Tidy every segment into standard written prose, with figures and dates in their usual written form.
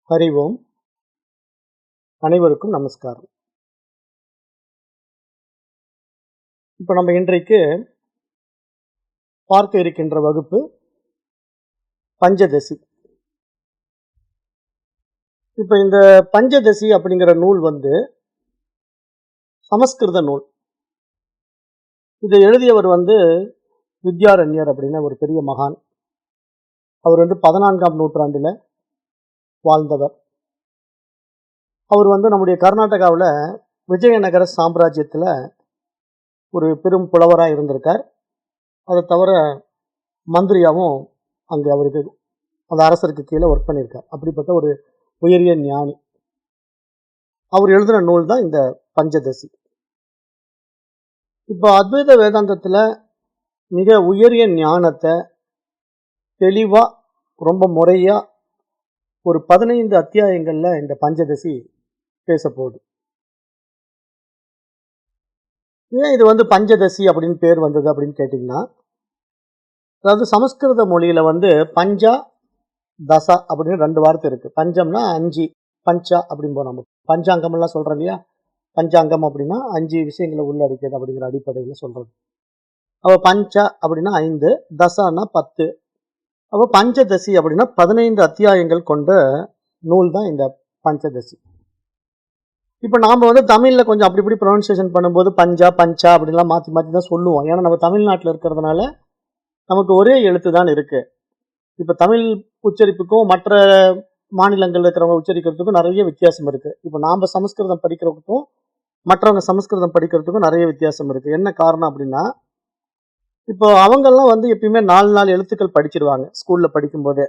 ஹரி ஓம். அனைவருக்கும் நமஸ்காரம். இப்போ நம்ம இன்றைக்கு பார்க்க இருக்கின்ற வகுப்பு பஞ்சதசி. இப்போ இந்த பஞ்சதசி அப்படிங்கிற நூல் சமஸ்கிருத நூல். இதை எழுதியவர் வித்யாரண்யர் அப்படின்னு ஒரு பெரிய மகான். அவர் 14ஆம் நூற்றாண்டில் வாழ்ந்தவர். அவர் நம்முடைய கர்நாடகாவில் விஜயநகர சாம்ராஜ்யத்தில் ஒரு பெரும் புலவராக இருந்திருக்கார். அதை தவிர மந்திரியாகவும் அங்கே அவருக்கு அந்த அரசருக்கு கீழே ஒர்க் பண்ணியிருக்கார். அப்படிப்பட்ட ஒரு உயரிய ஞானி. அவர் எழுதின நூல் தான் இந்த பஞ்சதசி. இப்போ அத்வைத வேதாந்தத்தில் மிக உயரிய ஞானத்தை தெளிவாக ரொம்ப முறையாக ஒரு 15 அத்தியாயங்களில் இந்த பஞ்சதசி பேச போகுது. ஏன் இது பஞ்சதசி அப்படின்னு பேர் வந்தது அப்படின்னு கேட்டிங்கன்னா, அதாவது சமஸ்கிருத மொழியில் பஞ்சா தசா அப்படின்னு 2 வார்த்தை இருக்குது. பஞ்சம்னா 5, பஞ்சா அப்படிம்போம். நம்ம பஞ்சாங்கம்லாம் சொல்கிறோம் இல்லையா? பஞ்சாங்கம் அப்படின்னா 5 விஷயங்களை உள்ளடக்கியது அப்படிங்கிற அடிப்படையில் சொல்கிறது. அப்போ பஞ்சா அப்படின்னா 5, தசான்னா 10. அப்போ பஞ்சதசி அப்படின்னா 15 அத்தியாயங்கள் கொண்ட நூல் தான் இந்த பஞ்சதசி. இப்போ நாம் தமிழில் கொஞ்சம் அப்படி இப்படி ப்ரொனன்சியேஷன் பண்ணும்போது பஞ்சா பஞ்சா அப்படின்லாம் மாற்றி மாற்றி தான் சொல்லுவோம். ஏன்னா நம்ம தமிழ்நாட்டில் இருக்கிறதுனால நமக்கு ஒரே எழுத்து தான் இருக்குது. இப்போ தமிழ் உச்சரிப்புக்கும் மற்ற மாநிலங்களில் இருக்கிறவங்க உச்சரிக்கிறதுக்கும் நிறைய வித்தியாசம் இருக்குது. இப்போ நாம் சமஸ்கிருதம் படிக்கிறதுக்கும் மற்றவங்க சமஸ்கிருதம் படிக்கிறதுக்கும் நிறைய வித்தியாசம் இருக்குது. என்ன காரணம் அப்படின்னா, இப்போ அவங்கெல்லாம் எப்பயுமே 4 எழுத்துக்கள் படிச்சிருவாங்க ஸ்கூலில் படிக்கும்போதே.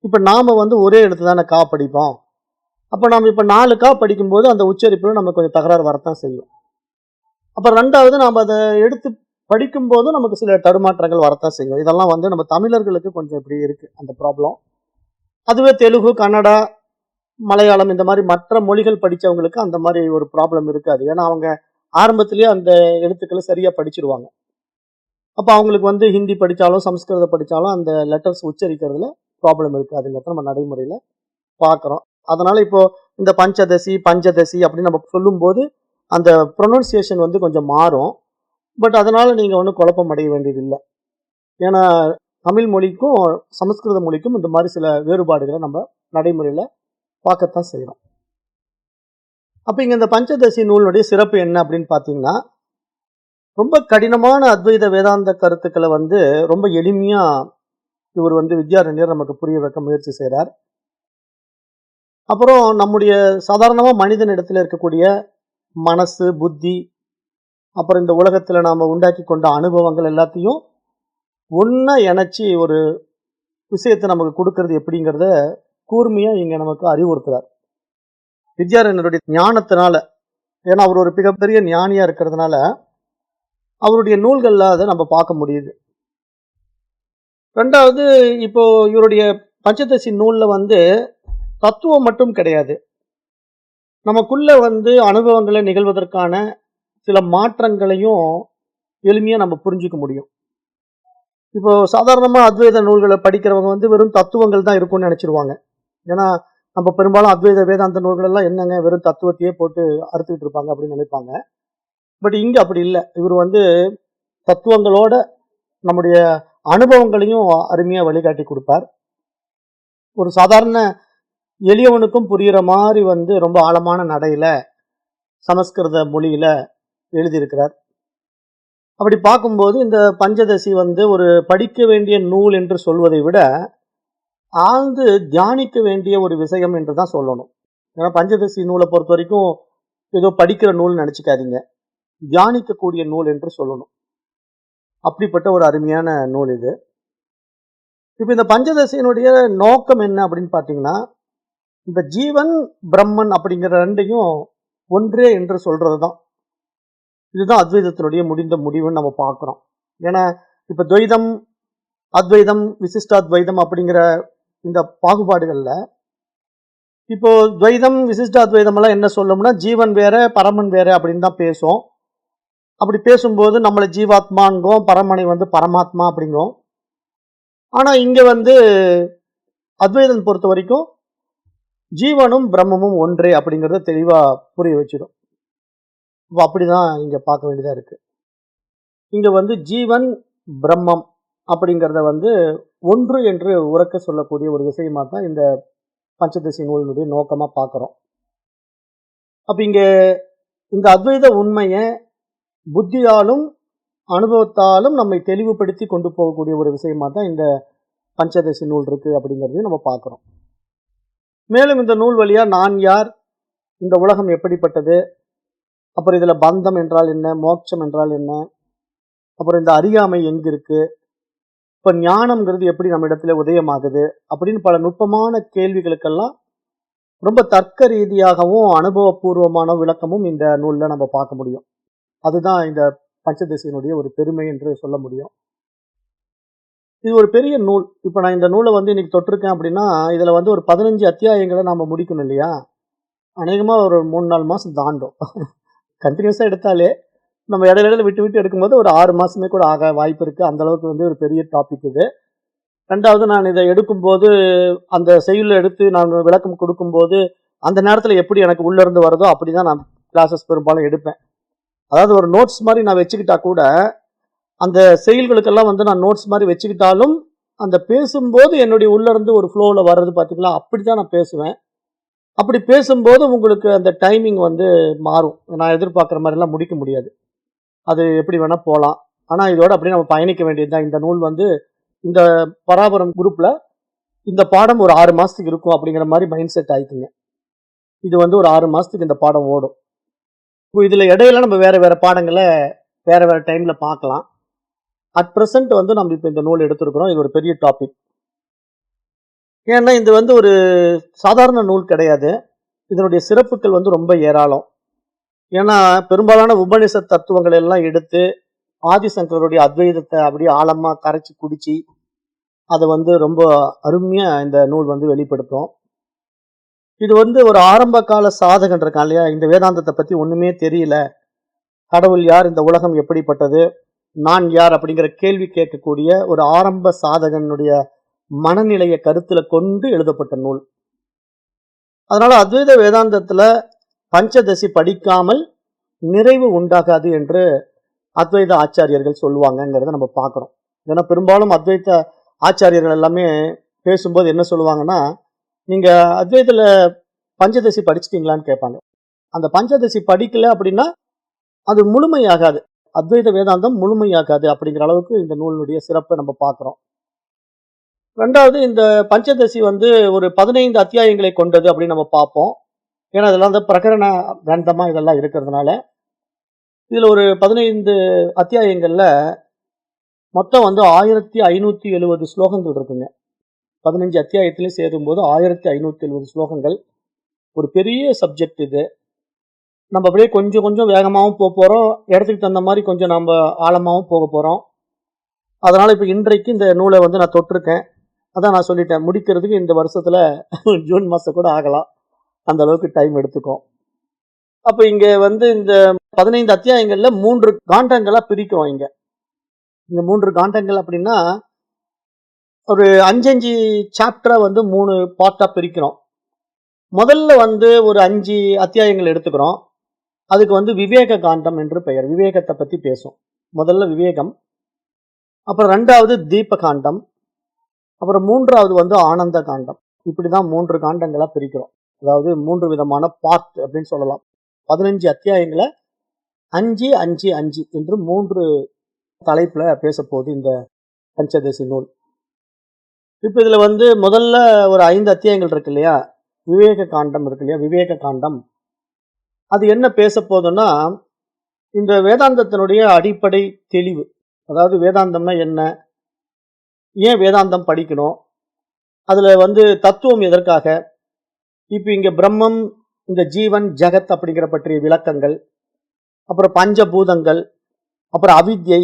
இப்போ நாம் ஒரே எழுத்து தானே கா படிப்போம். அப்போ நம்ம இப்போ 4 கா படிக்கும்போது அந்த உச்சரிப்பில் நம்ம கொஞ்சம் தகராறு வரத்தான் செய்யும். அப்போ 2வது நாம் அதை எடுத்து படிக்கும்போது நமக்கு சில தடுமாற்றங்கள் வரத்தான் செய்யும். இதெல்லாம் நம்ம தமிழர்களுக்கு கொஞ்சம் இப்படி இருக்குது அந்த ப்ராப்ளம். அதுவே தெலுங்கு, கன்னடா, மலையாளம் இந்த மாதிரி மற்ற மொழிகள் படித்தவங்களுக்கு அந்த மாதிரி ஒரு ப்ராப்ளம் இருக்காது. ஏன்னா அவங்க ஆரம்பத்திலேயே அந்த எழுத்துக்களை சரியாக படிச்சிருவாங்க. அப்போ அவங்களுக்கு ஹிந்தி படித்தாலும் சமஸ்கிருதம் படித்தாலும் அந்த லெட்டர்ஸ் உச்சரிக்கிறதுல ப்ராப்ளம் இருக்காதுங்கிறத நம்ம நடைமுறையில் பார்க்குறோம். அதனால் இப்போது இந்த பஞ்சதசி அப்படின்னு நம்ம சொல்லும்போது அந்த ப்ரொனன்சியேஷன் கொஞ்சம் மாறும். பட் அதனால் நீங்கள் ஒன்றும் குழப்பம் அடைய வேண்டியதில்லை. ஏன்னா தமிழ் மொழிக்கும் சமஸ்கிருத மொழிக்கும் இந்த மாதிரி சில வேறுபாடுகளை நம்ம நடைமுறையில் பார்க்கத்தான் செய்கிறோம். அப்போ இங்கே இந்த பஞ்சதசி நூலுடைய சிறப்பு என்ன அப்படின்னு பார்த்தீங்கன்னா, ரொம்ப கடினமான அத்வைத வேதாந்த கருத்துக்களை ரொம்ப எளிமையாக இவர் வித்யாரண்யர் நமக்கு புரிய வைக்க முயற்சி செய்கிறார். அப்புறம் நம்முடைய சாதாரணமாக மனிதனிடத்தில் இருக்கக்கூடிய மனசு, புத்தி, அப்புறம் இந்த உலகத்தில் நாம் உண்டாக்கி கொண்ட அனுபவங்கள் எல்லாத்தையும் ஒன்றா இணைச்சி ஒரு விஷயத்தை நமக்கு கொடுக்கறது எப்படிங்கிறத கூர்மையாக இங்கே நமக்கு அறிவுறுத்துறார் வித்யாரண்யருடைய ஞானத்தினால. ஏன்னா அவர் ஒரு மிகப்பெரிய ஞானியாக இருக்கிறதுனால அவருடைய நூல்களில் அதை நம்ம பார்க்க முடியுது. 2வது, இப்போ இவருடைய பஞ்சதசி நூலில் தத்துவம் மட்டும் கிடையாது. நமக்குள்ள அனுபவங்களை நிகழ்வதற்கான சில மாற்றங்களையும் எளிமையாக நம்ம புரிஞ்சிக்க முடியும். இப்போ சாதாரணமாக அத்வைத நூல்களை படிக்கிறவங்க வெறும் தத்துவங்கள் தான் இருக்கும்னு நினச்சிருவாங்க. ஏன்னா நம்ம பெரும்பாலும் அத்வைத வேதாந்த நூல்கள் எல்லாம் என்னங்க வெறும் தத்துவத்தையே போட்டு அறுத்துக்கிட்டு இருப்பாங்க அப்படின்னு நினைப்பாங்க. பட் இங்கே அப்படி இல்லை. இவர் தத்துவங்களோட நம்முடைய அனுபவங்களையும் அருமையாக வழிகாட்டி கொடுப்பார். ஒரு சாதாரண எளியவனுக்கும் புரிகிற மாதிரி ரொம்ப ஆழமான நடையில் சமஸ்கிருத மொழியில் எழுதியிருக்கிறார். அப்படி பார்க்கும்போது இந்த பஞ்சதசி ஒரு படிக்க வேண்டிய நூல் என்று சொல்வதை விட ஆழ்ந்து தியானிக்க வேண்டிய ஒரு விஷயம் என்று தான் சொல்லணும். ஏன்னா பஞ்சதசி நூலை பொறுத்த வரைக்கும் ஏதோ படிக்கிற நூல்னு நினச்சிக்காதீங்க, தியானிக்கக்கூடிய நூல் என்று சொல்லணும். அப்படிப்பட்ட ஒரு அருமையான நூல் இது. இப்போ இந்த பஞ்சதசியினுடைய நோக்கம் என்ன அப்படின்னு பார்த்தீங்கன்னா, இந்த ஜீவன் பிரம்மன் அப்படிங்கிற 2ஐயும் ஒன்றே என்று சொல்கிறது தான். இதுதான் அத்வைதத்தினுடைய முடிந்த முடிவுன்னு நம்ம பார்க்குறோம். ஏன்னா இப்போ துவைதம், அத்வைதம், விசிஷ்டாத்வைதம் அப்படிங்கிற இந்த பாகுபாடுகளில் இப்போ துவைதம், விசிஷ்டாத்வைதம் எல்லாம் என்ன சொல்லும்னா, ஜீவன் வேற பரமன் வேற அப்படின்னு தான் பேசும். அப்படி பேசும்போது நம்மளை ஜீவாத்மாங்கும், பரமனை பரமாத்மா அப்படிங்கும். ஆனால் இங்கே அத்வைதம் பொறுத்த வரைக்கும் ஜீவனும் பிரம்மமும் ஒன்றே அப்படிங்கிறத தெளிவா புரிய வச்சிடும். அப்ப அப்படிதான் இங்க பார்க்க வேண்டியதா இருக்கு. இங்க வந்து ஜீவன், பிரம்மம் அப்படிங்கிறத வந்து ஒன்று என்று உரக்க சொல்லக்கூடிய ஒரு விஷயமா தான் இந்த பஞ்சதசி நூலினுடைய நோக்கமா பார்க்கிறோம். அப்ப இங்க இந்த அத்வைத உண்மைய புத்தியாலும், அனுபவத்தாலும் நம்மை தெளிவுபடுத்தி கொண்டு போகக்கூடிய ஒரு விஷயமா தான் இந்த பஞ்சதசி நூல் இருக்கு அப்படிங்கிறதையும் நம்ம பார்க்கிறோம். மேலும் இந்த நூல் வழியா நான் யார், இந்த உலகம் எப்படிப்பட்டது, அப்புறம் இதுல பந்தம் என்றால் என்ன, மோட்சம் என்றால் என்ன, அப்புறம் இந்த அறியாமை எங்க இருக்கு, இப்ப ஞானம்ங்கிறது எப்படி நம்ம இடத்துல உதயமாகுது அப்படின்னு பல நுட்பமான கேள்விகளுக்கெல்லாம் ரொம்ப தர்க்க ரீதியாகவும் அனுபவபூர்வமான விளக்கமும் இந்த நூல்ல நம்ம பார்க்க முடியும். அதுதான் இந்த பஞ்சதசியினுடைய ஒரு பெருமை என்று சொல்ல முடியும். இது ஒரு பெரிய நூல். இப்ப நான் இந்த நூலை வந்து இன்னைக்கு தொட்டிருக்கேன் அப்படின்னா, இதுல வந்து ஒரு 15 அத்தியாயங்களை நாம முடிக்கணும் இல்லையா? அநேகமா ஒரு 3-4 மாசம் தாண்டும். கண்டினியூஸா எடுத்தாலே நம்ம இடையில விட்டு விட்டு எடுக்கும்போது ஒரு 6 மாசமே கூட ஆக வாய்ப்பு இருக்கு. அந்த அளவுக்கு வந்து ஒரு பெரிய டாபிக் இது. ரெண்டாவது, நான் இதை எடுக்கும்போது அந்த செய்யுள்ள எடுத்து நான் விளக்கம் கொடுக்கும்போது அந்த நேரத்துல எப்படி எனக்கு உள்ள இருந்து வருதோ அப்படிதான் நான் கிளாஸஸ் பெரும்பாலும் எடுப்பேன். அதாவது ஒரு நோட்ஸ் மாதிரி நான் வச்சுக்கிட்டா கூட, அந்த செயல்களுக்கெல்லாம் வந்து நான் நோட்ஸ் மாதிரி வச்சுக்கிட்டாலும் அந்த பேசும்போது என்னுடைய உள்ள இருந்து ஒரு ஃப்ளோல வர்றது பாத்தீங்களா, அப்படிதான் நான் பேசுவேன். அப்படி பேசும்போது உங்களுக்கு அந்த டைமிங் வந்து மாறும். நான் எதிர்பார்க்குற மாதிரிலாம் முடிக்க முடியாது. அது எப்படி வேணா போகலாம். ஆனா இதோட அப்படியே நம்ம பயணிக்க வேண்டியதுதான். இந்த நூல் வந்து இந்த பராபரம் குரூப்ல இந்த பாடம் ஒரு 6 மாசத்துக்கு இருக்கும் அப்படிங்கிற மாதிரி மைண்ட் செட் ஆயிக்குங்க. இது வந்து ஒரு 6 மாசத்துக்கு இந்த பாடம் ஓடும். இப்போ இதுல இடையில நம்ம வேற வேற பாடங்களை வேற வேற டைம்ல பார்க்கலாம். அட் பிரசன்ட் வந்து நம்ம இப்போ இந்த நூல் எடுத்திருக்கிறோம். இது ஒரு பெரிய டாபிக். ஏன்னா இது வந்து ஒரு சாதாரண நூல் கிடையாது. இதனுடைய சிறப்புகள் வந்து ரொம்ப ஏராளம். ஏன்னா பெரும்பாலான உபனிஷத் தத்துவங்கள் எல்லாம் எடுத்து ஆதிசங்கருடைய அத்வைதத்தை அப்படியே ஆழமா கரைச்சி குடிச்சு அதை வந்து ரொம்ப அருமையா இந்த நூல் வந்து வெளிப்படுத்தும். இது வந்து ஒரு ஆரம்ப கால சாதகன் இருக்கான் இல்லையா, இந்த வேதாந்தத்தை பத்தி ஒண்ணுமே தெரியல, கடவுள் யார், இந்த உலகம் எப்படிப்பட்டது, நான் யார் அப்படிங்கிற கேள்வி கேட்கக்கூடிய ஒரு ஆரம்ப சாதகனுடைய மனநிலையை கருத்துல கொண்டு எழுதப்பட்ட நூல். அதனால அத்வைத வேதாந்தத்துல பஞ்சதசி படிக்காமல் நிறைவு உண்டாகாது என்று அத்வைத ஆச்சாரியர்கள் சொல்லுவாங்கங்கிறத நம்ம பார்க்கிறோம். ஏன்னா பெரும்பாலும் அத்வைத ஆச்சாரியர்கள் எல்லாமே பேசும்போது என்ன சொல்லுவாங்கன்னா, நீங்க அத்வைத்துல பஞ்சதசி படிச்சிட்டீங்களான்னு கேட்பாங்க. அந்த பஞ்சதசி படிக்கல அப்படின்னா அது முழுமையாகாது, அத்வைத வேதாந்தம் முழுமையாகாது அப்படிங்கிற அளவுக்கு இந்த நூலினுடைய சிறப்பை நம்ம பார்க்கிறோம். ரெண்டாவது, இந்த பஞ்சதசி வந்து ஒரு 15 அத்தியாயங்களை கொண்டது அப்படின்னு நம்ம பார்ப்போம். ஏன்னா இதெல்லாம் வந்து பிரகரண கிரந்தமா இதெல்லாம் இருக்கிறதுனால இதுல ஒரு 15 அத்தியாயங்கள்ல மொத்தம் வந்து 1570 ஸ்லோகங்கள் இருக்குங்க. 15 அத்தியாயத்திலையும் சேரும்போது 1570 ஸ்லோகங்கள். ஒரு பெரிய சப்ஜெக்ட் இது. நம்ம அப்படியே கொஞ்சம் கொஞ்சம் வேகமாகவும் போக போறோம், இடத்துக்கு தகுந்த மாதிரி கொஞ்சம் நம்ம ஆழமாகவும் போக போறோம். அதனால இப்ப இன்றைக்கு இந்த நூலை வந்து நான் தொட்டிருக்கேன். அதான் நான் சொல்லிட்டேன், முடிக்கிறதுக்கு இந்த வருஷத்துல ஜூன் மாசம் கூட ஆகலாம், அந்த அளவுக்கு டைம் எடுத்துக்கும். அப்ப இங்க வந்து இந்த 15 அத்தியாயங்கள்ல 3 காண்டங்களா பிரிக்கிறோம். இங்க இந்த 3 காண்டங்கள் அப்படின்னா ஒரு 5 சாப்டரா வந்து 3 பார்ட்டா பிரிக்கிறோம். முதல்ல வந்து ஒரு 5 அத்தியாயங்கள் எடுத்துக்கிறோம். அதுக்கு வந்து விவேக காண்டம் என்று பெயர். விவேகத்தை பத்தி பேசும். முதல்ல விவேகம், அப்புறம் 2வது தீப காண்டம், அப்புறம் 3வது வந்து ஆனந்த காண்டம். இப்படிதான் 3 காண்டங்களா பிரிக்கிறோம். அதாவது 3 விதமான பார்ட் அப்படின்னு சொல்லலாம். 15 அத்தியாயங்களை 5, 5, 5 என்று 3 தலைப்புல பேச போகுது இந்த பஞ்சதசி நூல். இப்ப இதுல வந்து முதல்ல ஒரு 5 அத்தியாயங்கள் இருக்கு இல்லையா, விவேக காண்டம் இருக்கு இல்லையா, விவேக காண்டம் அது என்ன பேச போதுன்னா, இந்த வேதாந்தத்தினுடைய அடிப்படை தெளிவு. அதாவது வேதாந்தம்னா என்ன, ஏன் வேதாந்தம் படிக்கணும், அதுல வந்து தத்துவம் எதற்காக, இப்ப இங்க பிரம்மம், இந்த ஜீவன், ஜகத் அப்படிங்கிற பற்றிய விளக்கங்கள், அப்புறம் பஞ்சபூதங்கள், அப்புறம் அவித்யை,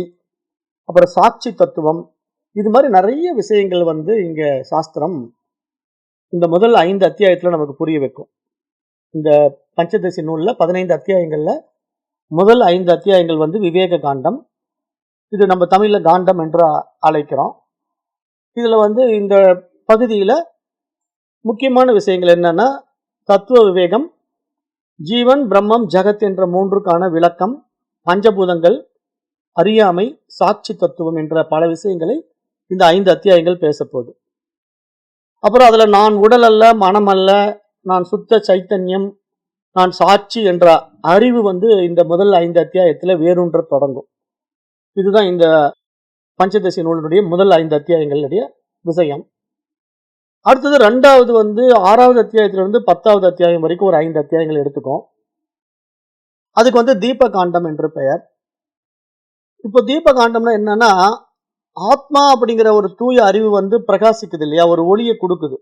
அப்புறம் சாட்சி தத்துவம், இது மாதிரி நிறைய விஷயங்கள் வந்து இங்க சாஸ்திரம் இந்த முதல் 5 அத்தியாயத்துல நமக்கு புரிய வைக்கும். இந்த பஞ்சதசி நூல்ல 15 அத்தியாயங்கள்ல முதல் 5 அத்தியாயங்கள் வந்து விவேக காண்டம். இது நம்ம தமிழ்ல காண்டம் என்று அழைக்கிறோம். இதுல வந்து இந்த பகுதியில முக்கியமான விஷயங்கள் என்னன்னா, தத்துவ விவேகம், ஜீவன், பிரம்மம், ஜகத் என்ற மூன்றுக்கான விளக்கம், பஞ்சபூதங்கள், அறியாமை, சாட்சி தத்துவம் என்ற பல விஷயங்களை இந்த 5 அத்தியாயங்கள் பேசப்போகுது. அப்புறம் அதுல நான் உடல் அல்ல, மனம் அல்ல, நான் சுத்த சைத்தன்யம், நான் சாட்சி என்ற அறிவு இந்த முதல் 5 அத்தியாயத்துல வேரூன்ற தொடங்கும். இதுதான் இந்த பஞ்சதசி நூலினுடைய முதல் 5 அத்தியாயங்களுடைய விஷயம். அடுத்தது 2வது 6வது அத்தியாயத்திலிருந்து 10வது அத்தியாயம் வரைக்கும் ஒரு 5 அத்தியாயங்கள் எடுத்துக்கும். அதுக்கு தீப காண்டம் என்று பெயர். இப்போ தீப காண்டம்னா என்னன்னா, ஆத்மா அப்படிங்கிற ஒரு தூய அறிவு பிரகாசிக்குது இல்லையா, ஒரு ஒளியை கொடுக்குது.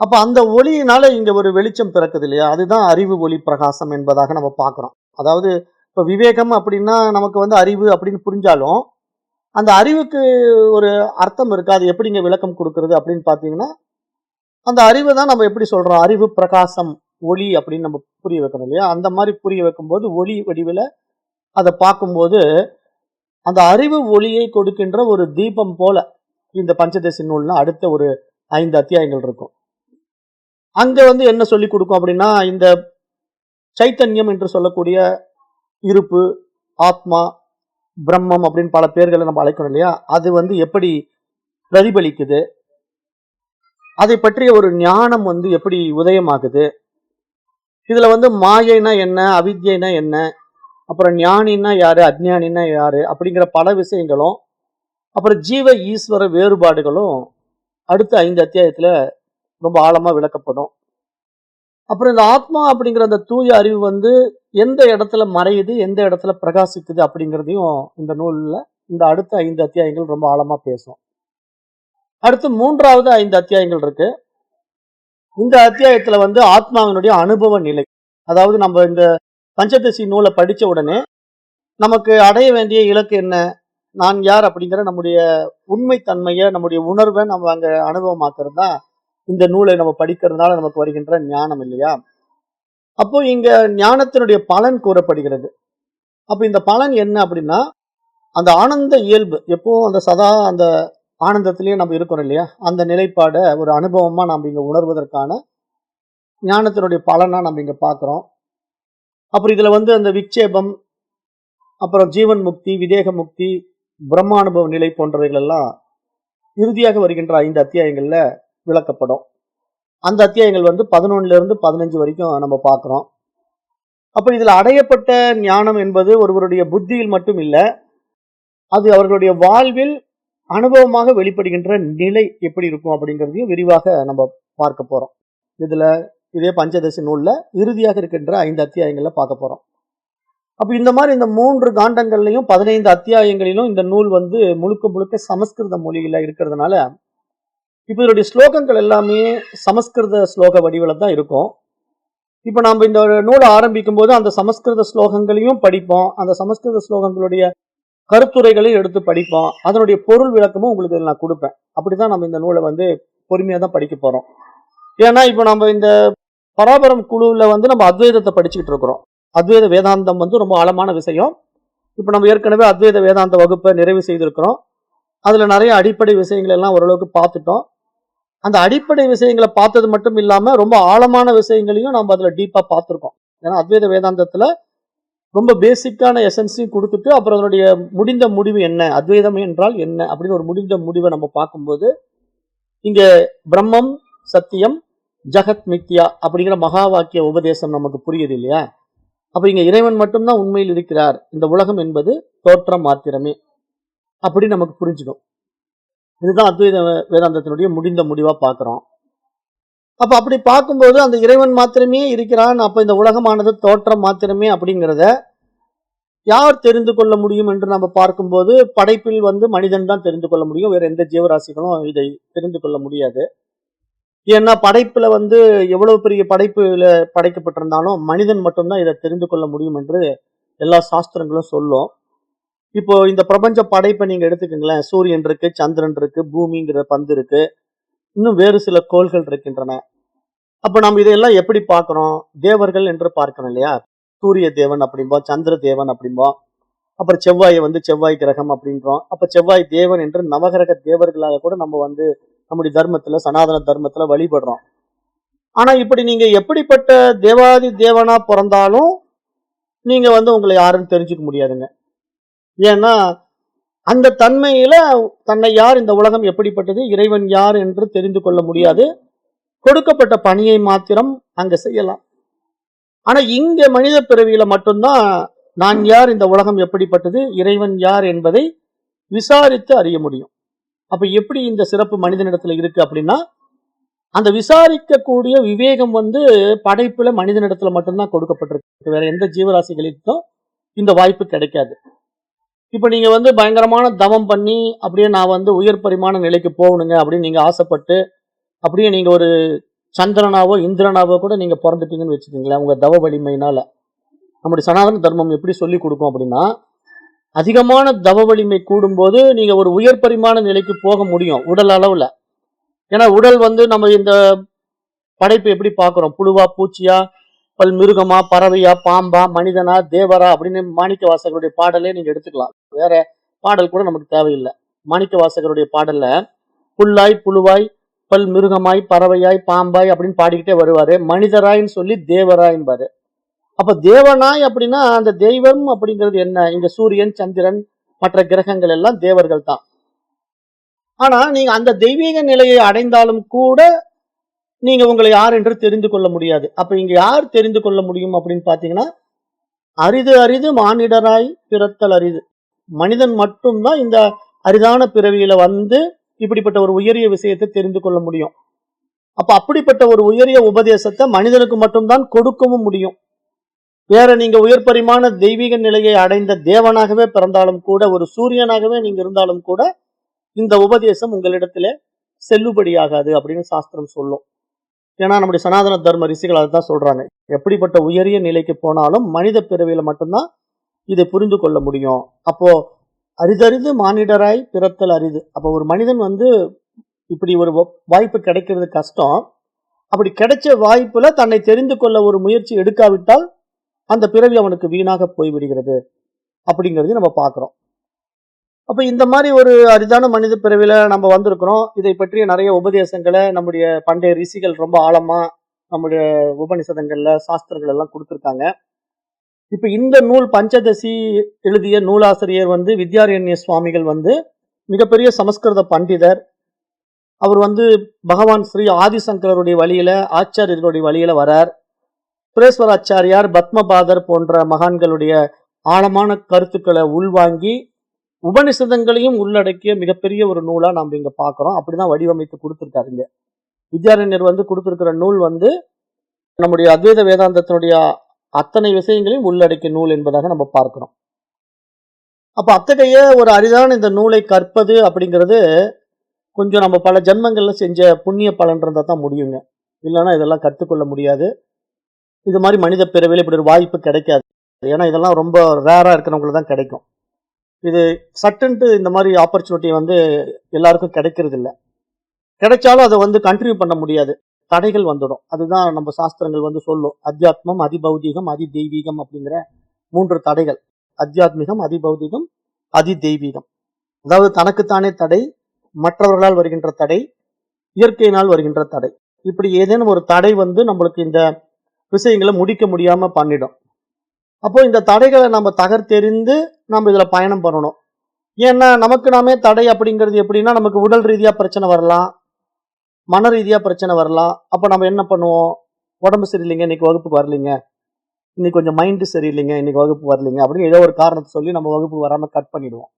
அப்ப அந்த ஒளியினால இங்க ஒரு வெளிச்சம் பிறக்குது இல்லையா, அதுதான் அறிவு ஒளி பிரகாசம் என்பதாக நம்ம பார்க்கிறோம். அதாவது இப்ப விவேகம் அப்படின்னா நமக்கு அறிவு அப்படின்னு புரிஞ்சாலும் அந்த அறிவுக்கு ஒரு அர்த்தம் இருக்கு. அது எப்படிங்க விளக்கம் கொடுக்கறது அப்படின்னு பாத்தீங்கன்னா, அந்த அறிவை தான் நம்ம எப்படி சொல்றோம், அறிவு பிரகாசம் ஒளி அப்படின்னு நம்ம புரிய வைக்கணும் இல்லையா. அந்த மாதிரி புரிய வைக்கும்போது ஒளி வடிவில் அதை பார்க்கும்போது அந்த அறிவு ஒளியை கொடுக்கின்ற ஒரு தீபம் போல இந்த பஞ்சதசி நூல்னா அடுத்த ஒரு 5 அத்தியாயங்கள் இருக்கும். அங்க என்ன சொல்லி கொடுக்கும் அப்படின்னா, இந்த சைத்தன்யம் என்று சொல்லக்கூடிய இருப்பு, ஆத்மா, பிரம்மம் அப்படின்னு பல பேர்களை நம்ம அழைக்கணும் இல்லையா, அது எப்படி பிரதிபலிக்குது, அதை பற்றிய ஒரு ஞானம் எப்படி உதயமாகுது, இதுல மாயைனா என்ன, அவித்யைனா என்ன, அப்புறம் ஞானின்னா யாரு, அஜ்ஞானின்னா யாரு அப்படிங்கிற பல விஷயங்களும், அப்புறம் ஜீவ ஈஸ்வர வேறுபாடுகளும் அடுத்த 5 அத்தியாயத்துல ரொம்ப ஆழமா விளக்கப்படும். அப்புறம் இந்த ஆத்மா அப்படிங்கிற அந்த தூய அறிவு எந்த இடத்துல மறையுது, எந்த இடத்துல பிரகாசிக்குது அப்படிங்கிறதையும் இந்த நூல்ல இந்த அடுத்த 5 அத்தியாயங்கள் ரொம்ப ஆழமா பேசும். அடுத்து 3வது 5 அத்தியாயங்கள் இருக்கு. இந்த அத்தியாயத்துல ஆத்மாவினுடைய அனுபவ நிலை, அதாவது நம்ம இந்த பஞ்சதசி நூலை படிச்ச உடனே நமக்கு அடைய வேண்டிய இலக்கு என்ன, நான் யார் அப்படிங்கிற நம்முடைய உண்மை தன்மையை, நம்முடைய உணர்வை நம்ம அங்க அனுபவமாக்குறது தான் இந்த நூலை நம்ம படிக்கிறதுனால நமக்கு வருகின்ற ஞானம் இல்லையா. அப்போ இங்க ஞானத்தினுடைய பலன் கூறப்படுகிறது. அப்ப இந்த பலன் என்ன அப்படின்னா, அந்த ஆனந்த இயல்பு, எப்பவும் அந்த சதா அந்த ஆனந்தத்திலேயே நம்ம இருக்கிறோம் இல்லையா, அந்த நிலைப்பாட ஒரு அனுபவமா நம்ம இங்க உணர்வதற்கான ஞானத்தினுடைய பலனா நம்ம இங்க பார்க்கிறோம். அப்புறம் இதுல அந்த விக்ஷேபம், அப்புறம் ஜீவன் முக்தி, விதேக முக்தி, பிரம்மானுபவ நிலை போன்றவைகள் எல்லாம் இறுதியாக வருகின்ற 5 அத்தியாயங்கள்ல விளக்கப்படும். அந்த அத்தியாயங்கள் 11ல இருந்து 15 வரைக்கும் நம்ம பார்க்கிறோம். அப்ப இதுல அடையப்பட்ட ஞானம் என்பது ஒருவருடைய புத்தியில் மட்டும் இல்ல, அது அவர்களுடைய வாழ்வில் அனுபவமாக வெளிப்படுகின்ற நிலை எப்படி இருக்கும் அப்படிங்கிறதையும் விரிவாக நம்ம பார்க்க போறோம். இதுல இதே பஞ்சதசி நூல்ல இறுதியாக இருக்கின்ற 5 அத்தியாயங்கள்ல பார்க்க போறோம். அப்ப இந்த மாதிரி இந்த 3 காண்டங்கள்லையும் 15 அத்தியாயங்களிலும் இந்த நூல் முழுக்க முழுக்க சமஸ்கிருத மொழியில இருக்கிறதுனால இப்ப இதனுடைய ஸ்லோகங்கள் எல்லாமே சமஸ்கிருத ஸ்லோக வடிவில தான் இருக்கும். இப்ப நம்ம இந்த நூலை ஆரம்பிக்கும் போது அந்த சமஸ்கிருத ஸ்லோகங்களையும் படிப்போம், அந்த சமஸ்கிருத ஸ்லோகங்களுடைய கருத்துரைகளையும் எடுத்து படிப்போம், அதனுடைய பொருள் விளக்கமும் உங்களுக்கு நான் கொடுப்பேன். அப்படிதான் நம்ம இந்த நூலை பொறுமையா தான் படிக்க போறோம். ஏன்னா இப்ப நம்ம இந்த பராபரம் குழுவில் நம்ம அத்வைதத்தை படிச்சுக்கிட்டு இருக்கிறோம். அத்வைத வேதாந்தம் ரொம்ப ஆழமான விஷயம். இப்ப நம்ம ஏற்கனவே அத்வைத வேதாந்த வகுப்பை நிறைவு செய்திருக்கிறோம். அதுல நிறைய அடிப்படை விஷயங்கள் எல்லாம் ஓரளவுக்கு பார்த்துட்டோம். அந்த அடிப்படை விஷயங்களை பார்த்தது மட்டும் இல்லாம ரொம்ப ஆழமான விஷயங்களையும் நம்ம அதுல டீப்பா பார்த்திருக்கோம். ஏன்னா அத்வைத வேதாந்தத்துல ரொம்ப பேசிக்கான எசன்ஸையும் கொடுத்துட்டு அப்புறம் அதனுடைய முடிந்த முடிவு என்ன, அத்வைதம் என்றால் என்ன அப்படின்னு ஒரு முடிந்த முடிவை நம்ம பார்க்கும்போது இங்க பிரம்மம் சத்தியம் ஜகத் மித்யா அப்படிங்கிற மகா வாக்கிய உபதேசம் நமக்கு புரியுது இல்லையா. அப்ப இங்க இறைவன் மட்டும்தான் உண்மையில் இருக்கிறார், இந்த உலகம் என்பது தோற்றம் மாத்திரமே அப்படி நமக்கு புரிஞ்சுக்கும். இதுதான் அத்வைத வேதாந்தத்தினுடைய முடிந்த முடிவா பார்க்கிறோம். அப்ப அப்படி பார்க்கும்போது அந்த இறைவன் மாத்திரமே இருக்கிறான், அப்ப இந்த உலகமானது தோற்றம் மாத்திரமே அப்படிங்கிறத யார் தெரிந்து கொள்ள முடியும் என்று நம்ம பார்க்கும்போது படைப்பில் மனிதன் தான் தெரிந்து கொள்ள முடியும், வேற எந்த ஜீவராசிகளும் இதை தெரிந்து கொள்ள முடியாது. ஏன்னா படைப்புல எவ்வளவு பெரிய படைப்புல படைக்கப்பட்டிருந்தாலும் மனிதன் மட்டும்தான் இதை தெரிந்து கொள்ள முடியும் என்று எல்லா சாஸ்திரங்களும் சொல்லும். இப்போ இந்த பிரபஞ்ச படைப்பை நீங்க எடுத்துக்கங்களேன், சூரியன் இருக்கு, சந்திரன் இருக்கு, பூமிங்கிற பந்து இருக்கு, இன்னும் வேறு சில கோள்கள் இருக்கின்றன. அப்ப நம்ம இதையெல்லாம் எப்படி பார்க்கிறோம், தேவர்கள் என்று பார்க்கணும் இல்லையா. சூரிய தேவன் அப்படிம்போம், சந்திர தேவன் அப்படிம்போம், அப்புறம் செவ்வாயை செவ்வாய் கிரகம் அப்படின்றோம். அப்ப செவ்வாய் தேவன் என்று நவகிரக தேவர்களாக கூட நம்ம நம்முடைய தர்மத்துல, சனாதன தர்மத்துல வழிபடுறோம். ஆனா இப்படி நீங்க எப்படிப்பட்ட தேவாதி தேவனா பிறந்தாலும் நீங்க உங்களை யாருன்னு தெரிஞ்சுக்க முடியாதுங்க. ஏன்னா அந்த தன்மையில தன்னை யார், இந்த உலகம் எப்படிப்பட்டது, இறைவன் யார் என்று தெரிந்து கொள்ள முடியாது. கொடுக்கப்பட்ட பணியை மாத்திரம் அங்க செய்யலாம். ஆனா இங்க மனித பிறவியில மட்டும்தான் நான் யார், இந்த உலகம் எப்படிப்பட்டது, இறைவன் யார் என்பதை விசாரித்து அறிய முடியும். அப்ப எப்படி இந்த சிறப்பு மனிதனிடத்துல இருக்கு அப்படின்னா, அந்த விசாரிக்கக்கூடிய விவேகம் படைப்புல மனிதனிடத்துல மட்டும்தான் கொடுக்கப்பட்டிருக்கு. வேற எந்த ஜீவராசிகளுக்கும் இந்த வாய்ப்பு கிடைக்காது. இப்ப நீங்க பயங்கரமான தவம் பண்ணி அப்படியே நான் உயர் பரிமாண நிலைக்கு போகணுங்க அப்படின்னு நீங்க ஆசைப்பட்டு அப்படியே நீங்க ஒரு சந்திரனாவோ இந்திரனாவோ கூட நீங்க பிறந்துட்டீங்கன்னு வச்சுக்கீங்களேன், உங்க தவ வலிமையினால. நம்முடைய சனாதன தர்மம் எப்படி சொல்லி கொடுக்கும் அப்படின்னா, அதிகமான தவ வலிமை கூடும்போது நீங்க ஒரு உயர் பரிமாண நிலைக்கு போக முடியும் உடல் அளவுல. ஏன்னா உடல் நம்ம இந்த படைப்பு எப்படி பார்க்கிறோம், புழுவா பூச்சியா பல் மிருகமா பறவையா பாம்பா மனிதனா தேவரா அப்படின்னு மாணிக்க வாசகருடைய பாடலே நீங்க எடுத்துக்கலாம். வேற பாடல் கூட நமக்கு தேவையில்லை. மாணிக்க வாசகருடைய பாடல்ல புல்லாய் புழுவாய் பல் மிருகமாய் பறவையாய் பாம்பாய் அப்படின்னு பாடிக்கிட்டே வருவாரு. மனிதராயின்னு சொல்லி தேவராயின்பாரு. அப்ப தேவனாய் அப்படின்னா அந்த தெய்வம் அப்படிங்கிறது என்ன, இங்க சூரியன் சந்திரன் மற்ற கிரகங்கள் எல்லாம் தேவர்கள் தான். ஆனா நீங்க அந்த தெய்வீக நிலையை அடைந்தாலும் கூட நீங்க உங்களை யார் என்று தெரிந்து கொள்ள முடியாது. அப்ப இங்க யார் தெரிந்து கொள்ள முடியும் அப்படின்னு பாத்தீங்கன்னா, அரிது அரிது மானிடராய் பிறத்தல் அரிது. மனிதன் மட்டும்தான் இந்த அரிதான பிறவியில இப்படிப்பட்ட ஒரு உயரிய விஷயத்தை தெரிந்து கொள்ள முடியும். அப்ப அப்படிப்பட்ட ஒரு உயரிய உபதேசத்தை மனிதனுக்கு மட்டும்தான் கொடுக்கவும் முடியும். வேற நீங்க உயர் பரிமாண தெய்வீக நிலையை அடைந்த தேவனாகவே பிறந்தாலும் கூட, ஒரு சூரியனாகவே நீங்க இருந்தாலும் கூட இந்த உபதேசம் உங்களிடத்துல செல்லுபடியாகாது அப்படின்னு சாஸ்திரம் சொல்லும். ஏன்னா நம்முடைய சனாதன தர்ம ரிஷிகள் அதை தான் சொல்றாங்க. எப்படிப்பட்ட உயரிய நிலைக்கு போனாலும் மனித பிறவியில மட்டும்தான் இதை புரிந்து கொள்ள முடியும். அப்போ அரிதறிது மானிடராய் பிறத்தல் அரிது. அப்போ ஒரு மனிதன் இப்படி ஒரு வாய்ப்பு கிடைக்கிறது கஷ்டம். அப்படி கிடைச்ச வாய்ப்புல தன்னை தெரிந்து கொள்ள ஒரு முயற்சி எடுக்காவிட்டால் அந்த பிறவி அவனுக்கு வீணாக போய்விடுகிறது அப்படிங்கிறது நம்ம பார்க்கிறோம். அப்ப இந்த மாதிரி ஒரு அரிதான மனித பிறவில நம்ம வந்திருக்கிறோம். இதை பற்றிய நிறைய உபதேசங்களை நம்முடைய பண்டைய ரிஷிகள் ரொம்ப ஆழமா நம்முடைய உபநிஷதங்கள்ல சாஸ்திரங்கள் எல்லாம் கொடுத்திருக்காங்க. இப்ப இந்த நூல் பஞ்சதசி எழுதிய நூலாசிரியர் வித்யாரண்ய சுவாமிகள் மிகப்பெரிய சமஸ்கிருத பண்டிதர். அவர் பகவான் ஸ்ரீ ஆதிசங்கருடைய வழியில ஆச்சாரியர்களுடைய வழியில வரார். சுரேஸ்வராச்சாரியார் பத்மபாதர் போன்ற மகான்களுடைய ஆழமான கருத்துக்களை உள்வாங்கி உபநிஷதங்களையும் உள்ளடக்கிய மிகப்பெரிய ஒரு நூலா நாம் இங்க பாக்குறோம். அப்படிதான் வடிவமைத்து கொடுத்திருக்காருங்க. வித்யாரண்யர் கொடுத்திருக்கிற நூல் நம்முடைய அத்வைத வேதாந்தத்தினுடைய அத்தனை விஷயங்களையும் உள்ளடக்கிய நூல் என்பதாக நம்ம பார்க்கிறோம். அப்ப அத்தகைய ஒரு அரிதான இந்த நூலை கற்பது அப்படிங்கிறது கொஞ்சம் நம்ம பல ஜென்மங்கள்ல செஞ்ச புண்ணிய பலன் இருந்தா தான் முடியுங்க. இல்லைன்னா இதெல்லாம் கற்றுக்கொள்ள முடியாது. இது மாதிரி மனித பிறவில இப்படி ஒரு வாய்ப்பு கிடைக்காது. ஏன்னா இதெல்லாம் ரொம்ப ரேரா இருக்கிறவங்களுக்கு தான் கிடைக்கும். இது சட்டுன்ட்டு இந்த மாதிரி ஆப்பர்ச்சுனிட்டி எல்லாருக்கும் கிடைக்கிறது இல்லை. கிடைச்சாலும் அதை கண்டினியூ பண்ண முடியாது, தடைகள் வந்துடும். அதுதான் நம்ம சாஸ்திரங்கள் சொல்லும். அத்தியாத்மம், அதிபௌதிகம், அதி தெய்வீகம் அப்படிங்கிற 3 தடைகள். அத்தியாத்மிகம், அதிபௌதிகம், அதி தெய்வீகம். அதாவது தனக்குத்தானே தடை, மற்றவர்களால் வருகின்ற தடை, இயற்கையினால் வருகின்ற தடை. இப்படி ஏதேனும் ஒரு தடை நம்மளுக்கு இந்த விஷயங்களை முடிக்க முடியாம பண்ணிடும். அப்போ இந்த தடைகளை நம்ம தகர்த்தெறிந்து நம்ம இதுல பயணம் பண்ணணும். ஏன்னா நமக்கு நாமே தடை அப்படிங்கிறது எப்படின்னா, நமக்கு உடல் ரீதியா பிரச்சனை வரலாம், மன ரீதியா பிரச்சனை வரலாம். அப்ப நம்ம என்ன பண்ணுவோம், உடம்பு சரியில்லைங்க, இன்னைக்கு வகுப்புக்கு வரலைங்க, இன்னைக்கு கொஞ்சம் மைண்டு சரியில்லைங்க, இன்னைக்கு வகுப்பு வரலைங்க அப்படின்னு ஏதோ ஒரு காரணத்தை சொல்லி நம்ம வகுப்பு வராம கட் பண்ணிடுவோம்.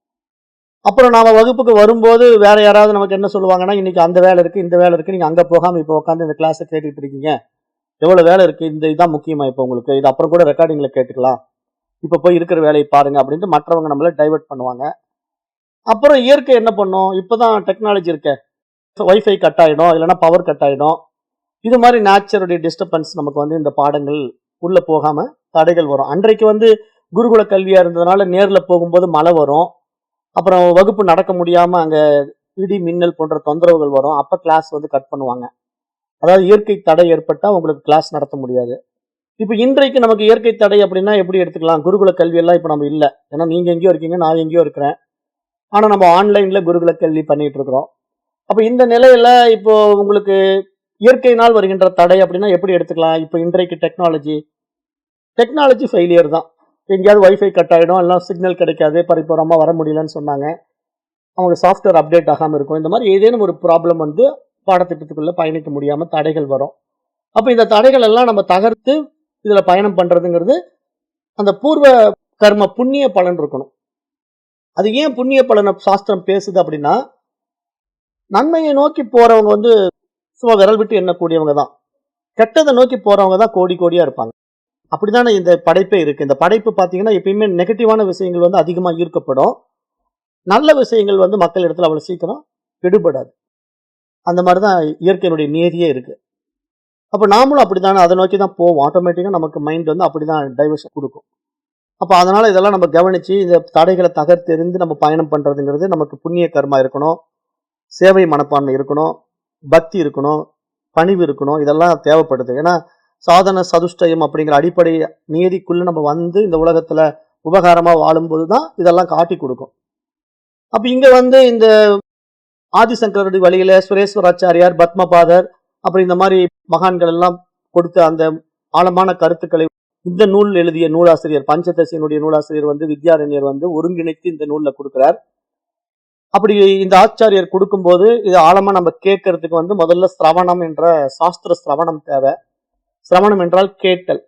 அப்புறம் நாம வகுப்புக்கு வரும்போது வேற யாராவது நமக்கு என்ன சொல்லுவாங்கன்னா, இன்னைக்கு அந்த வேலை இருக்கு, இந்த வேலை இருக்கு, நீங்க அங்க போகாம இப்ப உட்காந்து இந்த கிளாஸை கேட்டுட்டு இருக்கீங்க, எவ்வளவு வேலை இருக்கு, இதுதான் முக்கியமா இப்ப உங்களுக்கு, இது அப்புறம் கூட ரெக்கார்டிங்ல கேட்டுக்கலாம், இப்ப போய் இருக்கிற வேலையை பாருங்க அப்படின்ட்டு மற்றவங்க நம்மள டைவர்ட் பண்ணுவாங்க. அப்புறம் இயற்கை என்ன பண்ணும், இப்பதான் டெக்னாலஜி இருக்க, வைஃபை கட் ஆயிடும், இல்லைன்னா பவர் கட் ஆயிடும். இது மாதிரி நேச்சருடைய டிஸ்டர்பன்ஸ் நமக்கு இந்த பாடங்கள் உள்ள போகாம தடைகள் வரும். அன்றைக்கு குருகுல கல்வியா இருந்ததுனால நேர்ல போகும்போது மழை வரும், அப்புறம் வகுப்பு நடக்க முடியாம அங்க இடி மின்னல் போன்ற தொந்தரவுகள் வரும். அப்ப கிளாஸ் கட் பண்ணுவாங்க. அதாவது இயற்கை தடை ஏற்பட்டா உங்களுக்கு கிளாஸ் நடத்த முடியாது. இப்ப இன்றைக்கு நமக்கு இயற்கை தடை அப்படின்னா எப்படி எடுத்துக்கலாம், குருகுல கல்வி எல்லாம் இப்ப நம்ம இல்ல. ஏன்னா நீங்க எங்கேயோ இருக்கீங்க, நான் எங்கேயோ இருக்கிறேன். ஆனா நம்ம ஆன்லைன்ல குருகுல கல்வி பண்ணிட்டு இருக்கிறோம். அப்ப இந்த நிலையில இப்போ உங்களுக்கு இயற்கையினால் வருகின்ற தடை அப்படின்னா எப்படி எடுத்துக்கலாம்? இப்போ இன்றைக்கு டெக்னாலஜி ஃபெயிலியர் தான். எங்கேயாவது வைஃபை கட் ஆயிடும், எல்லாம் சிக்னல் கிடைக்காது, பரிபூரமா வர முடியலன்னு சொன்னாங்க. அவங்க சாஃப்ட்வேர் அப்டேட் ஆகாம இருக்கும். இந்த மாதிரி ஏதேனும் ஒரு ப்ராப்ளம் வந்து பாடத்திட்டத்துக்குள்ள பயணிக்க முடியாம தடைகள் வரும். அப்ப இந்த தடைகள் எல்லாம் நம்ம தகர்த்து இதுல பயணம் பண்றதுங்கிறது அந்த பூர்வ கர்ம புண்ணிய பலன் இருக்கணும். அது ஏன் புண்ணிய பலனை சாஸ்திரம் பேசுது அப்படின்னா, நன்மையை நோக்கி போறவங்க வந்து சும்மா விரல் விட்டு எண்ணக்கூடியவங்க தான். கெட்டதை நோக்கி போறவங்க தான் கோடி கோடியா இருப்பாங்க. அப்படிதானே இந்த படைப்பே இருக்கு. இந்த படைப்பு பார்த்தீங்கன்னா எப்பயுமே நெகட்டிவான விஷயங்கள் வந்து அதிகமா ஈர்க்கப்படும். நல்ல விஷயங்கள் வந்து மக்கள் இடத்துல அவ்வளவு சீக்கிரம் எடுபடாது. அந்த மாதிரி தான் இயற்கையினுடைய நியதியே இருக்கு. அப்ப நாமளும் அப்படித்தானே அதை நோக்கி தான் போவோம். ஆட்டோமேட்டிக்கா நமக்கு மைண்ட் வந்து அப்படிதான் டைவர்ஷன் கொடுக்கும். அப்ப அதனால இதெல்லாம் நம்ம கவனிச்சு இந்த தடைகளை தகர்த்தெறிந்து நம்ம பயணம் பண்றதுங்கிறது நமக்கு புண்ணிய கர்மா இருக்கணும், சேவை மனப்பான்மை இருக்கணும், பக்தி இருக்கணும், பணிவு இருக்கணும். இதெல்லாம் தேவைப்படுது. ஏன்னா சாதன சதுஷ்டயம் அப்படிங்கிற அடிப்படை நியதிக்குள்ள நம்ம வந்து இந்த உலகத்துல உபகாரமா வாழும்போது தான் இதெல்லாம் காட்டி கொடுக்கும். அப்ப இங்க வந்து இந்த ஆதிசங்கரருடைய வழியில சுரேஸ்வராச்சாரியார், பத்மபாதர், அப்புறம் இந்த மாதிரி மகான்கள் எல்லாம் கொடுத்த அந்த ஆழமான கருத்துக்களை இந்த நூல் எழுதிய நூலாசிரியர், பஞ்சதசியினுடைய நூலாசிரியர் வந்து வித்யாரண்யர் வந்து ஒருங்கிணைத்து இந்த நூல்ல கொடுக்கிறார். அப்படி இந்த ஆச்சாரியர் கொடுக்கும்போது இது ஆழமா நம்ம கேட்கறதுக்கு வந்து முதல்ல சிரவணம் என்ற சாஸ்திர சிரவணம் தேவை. சிரவணம் என்றால் கேட்டல்.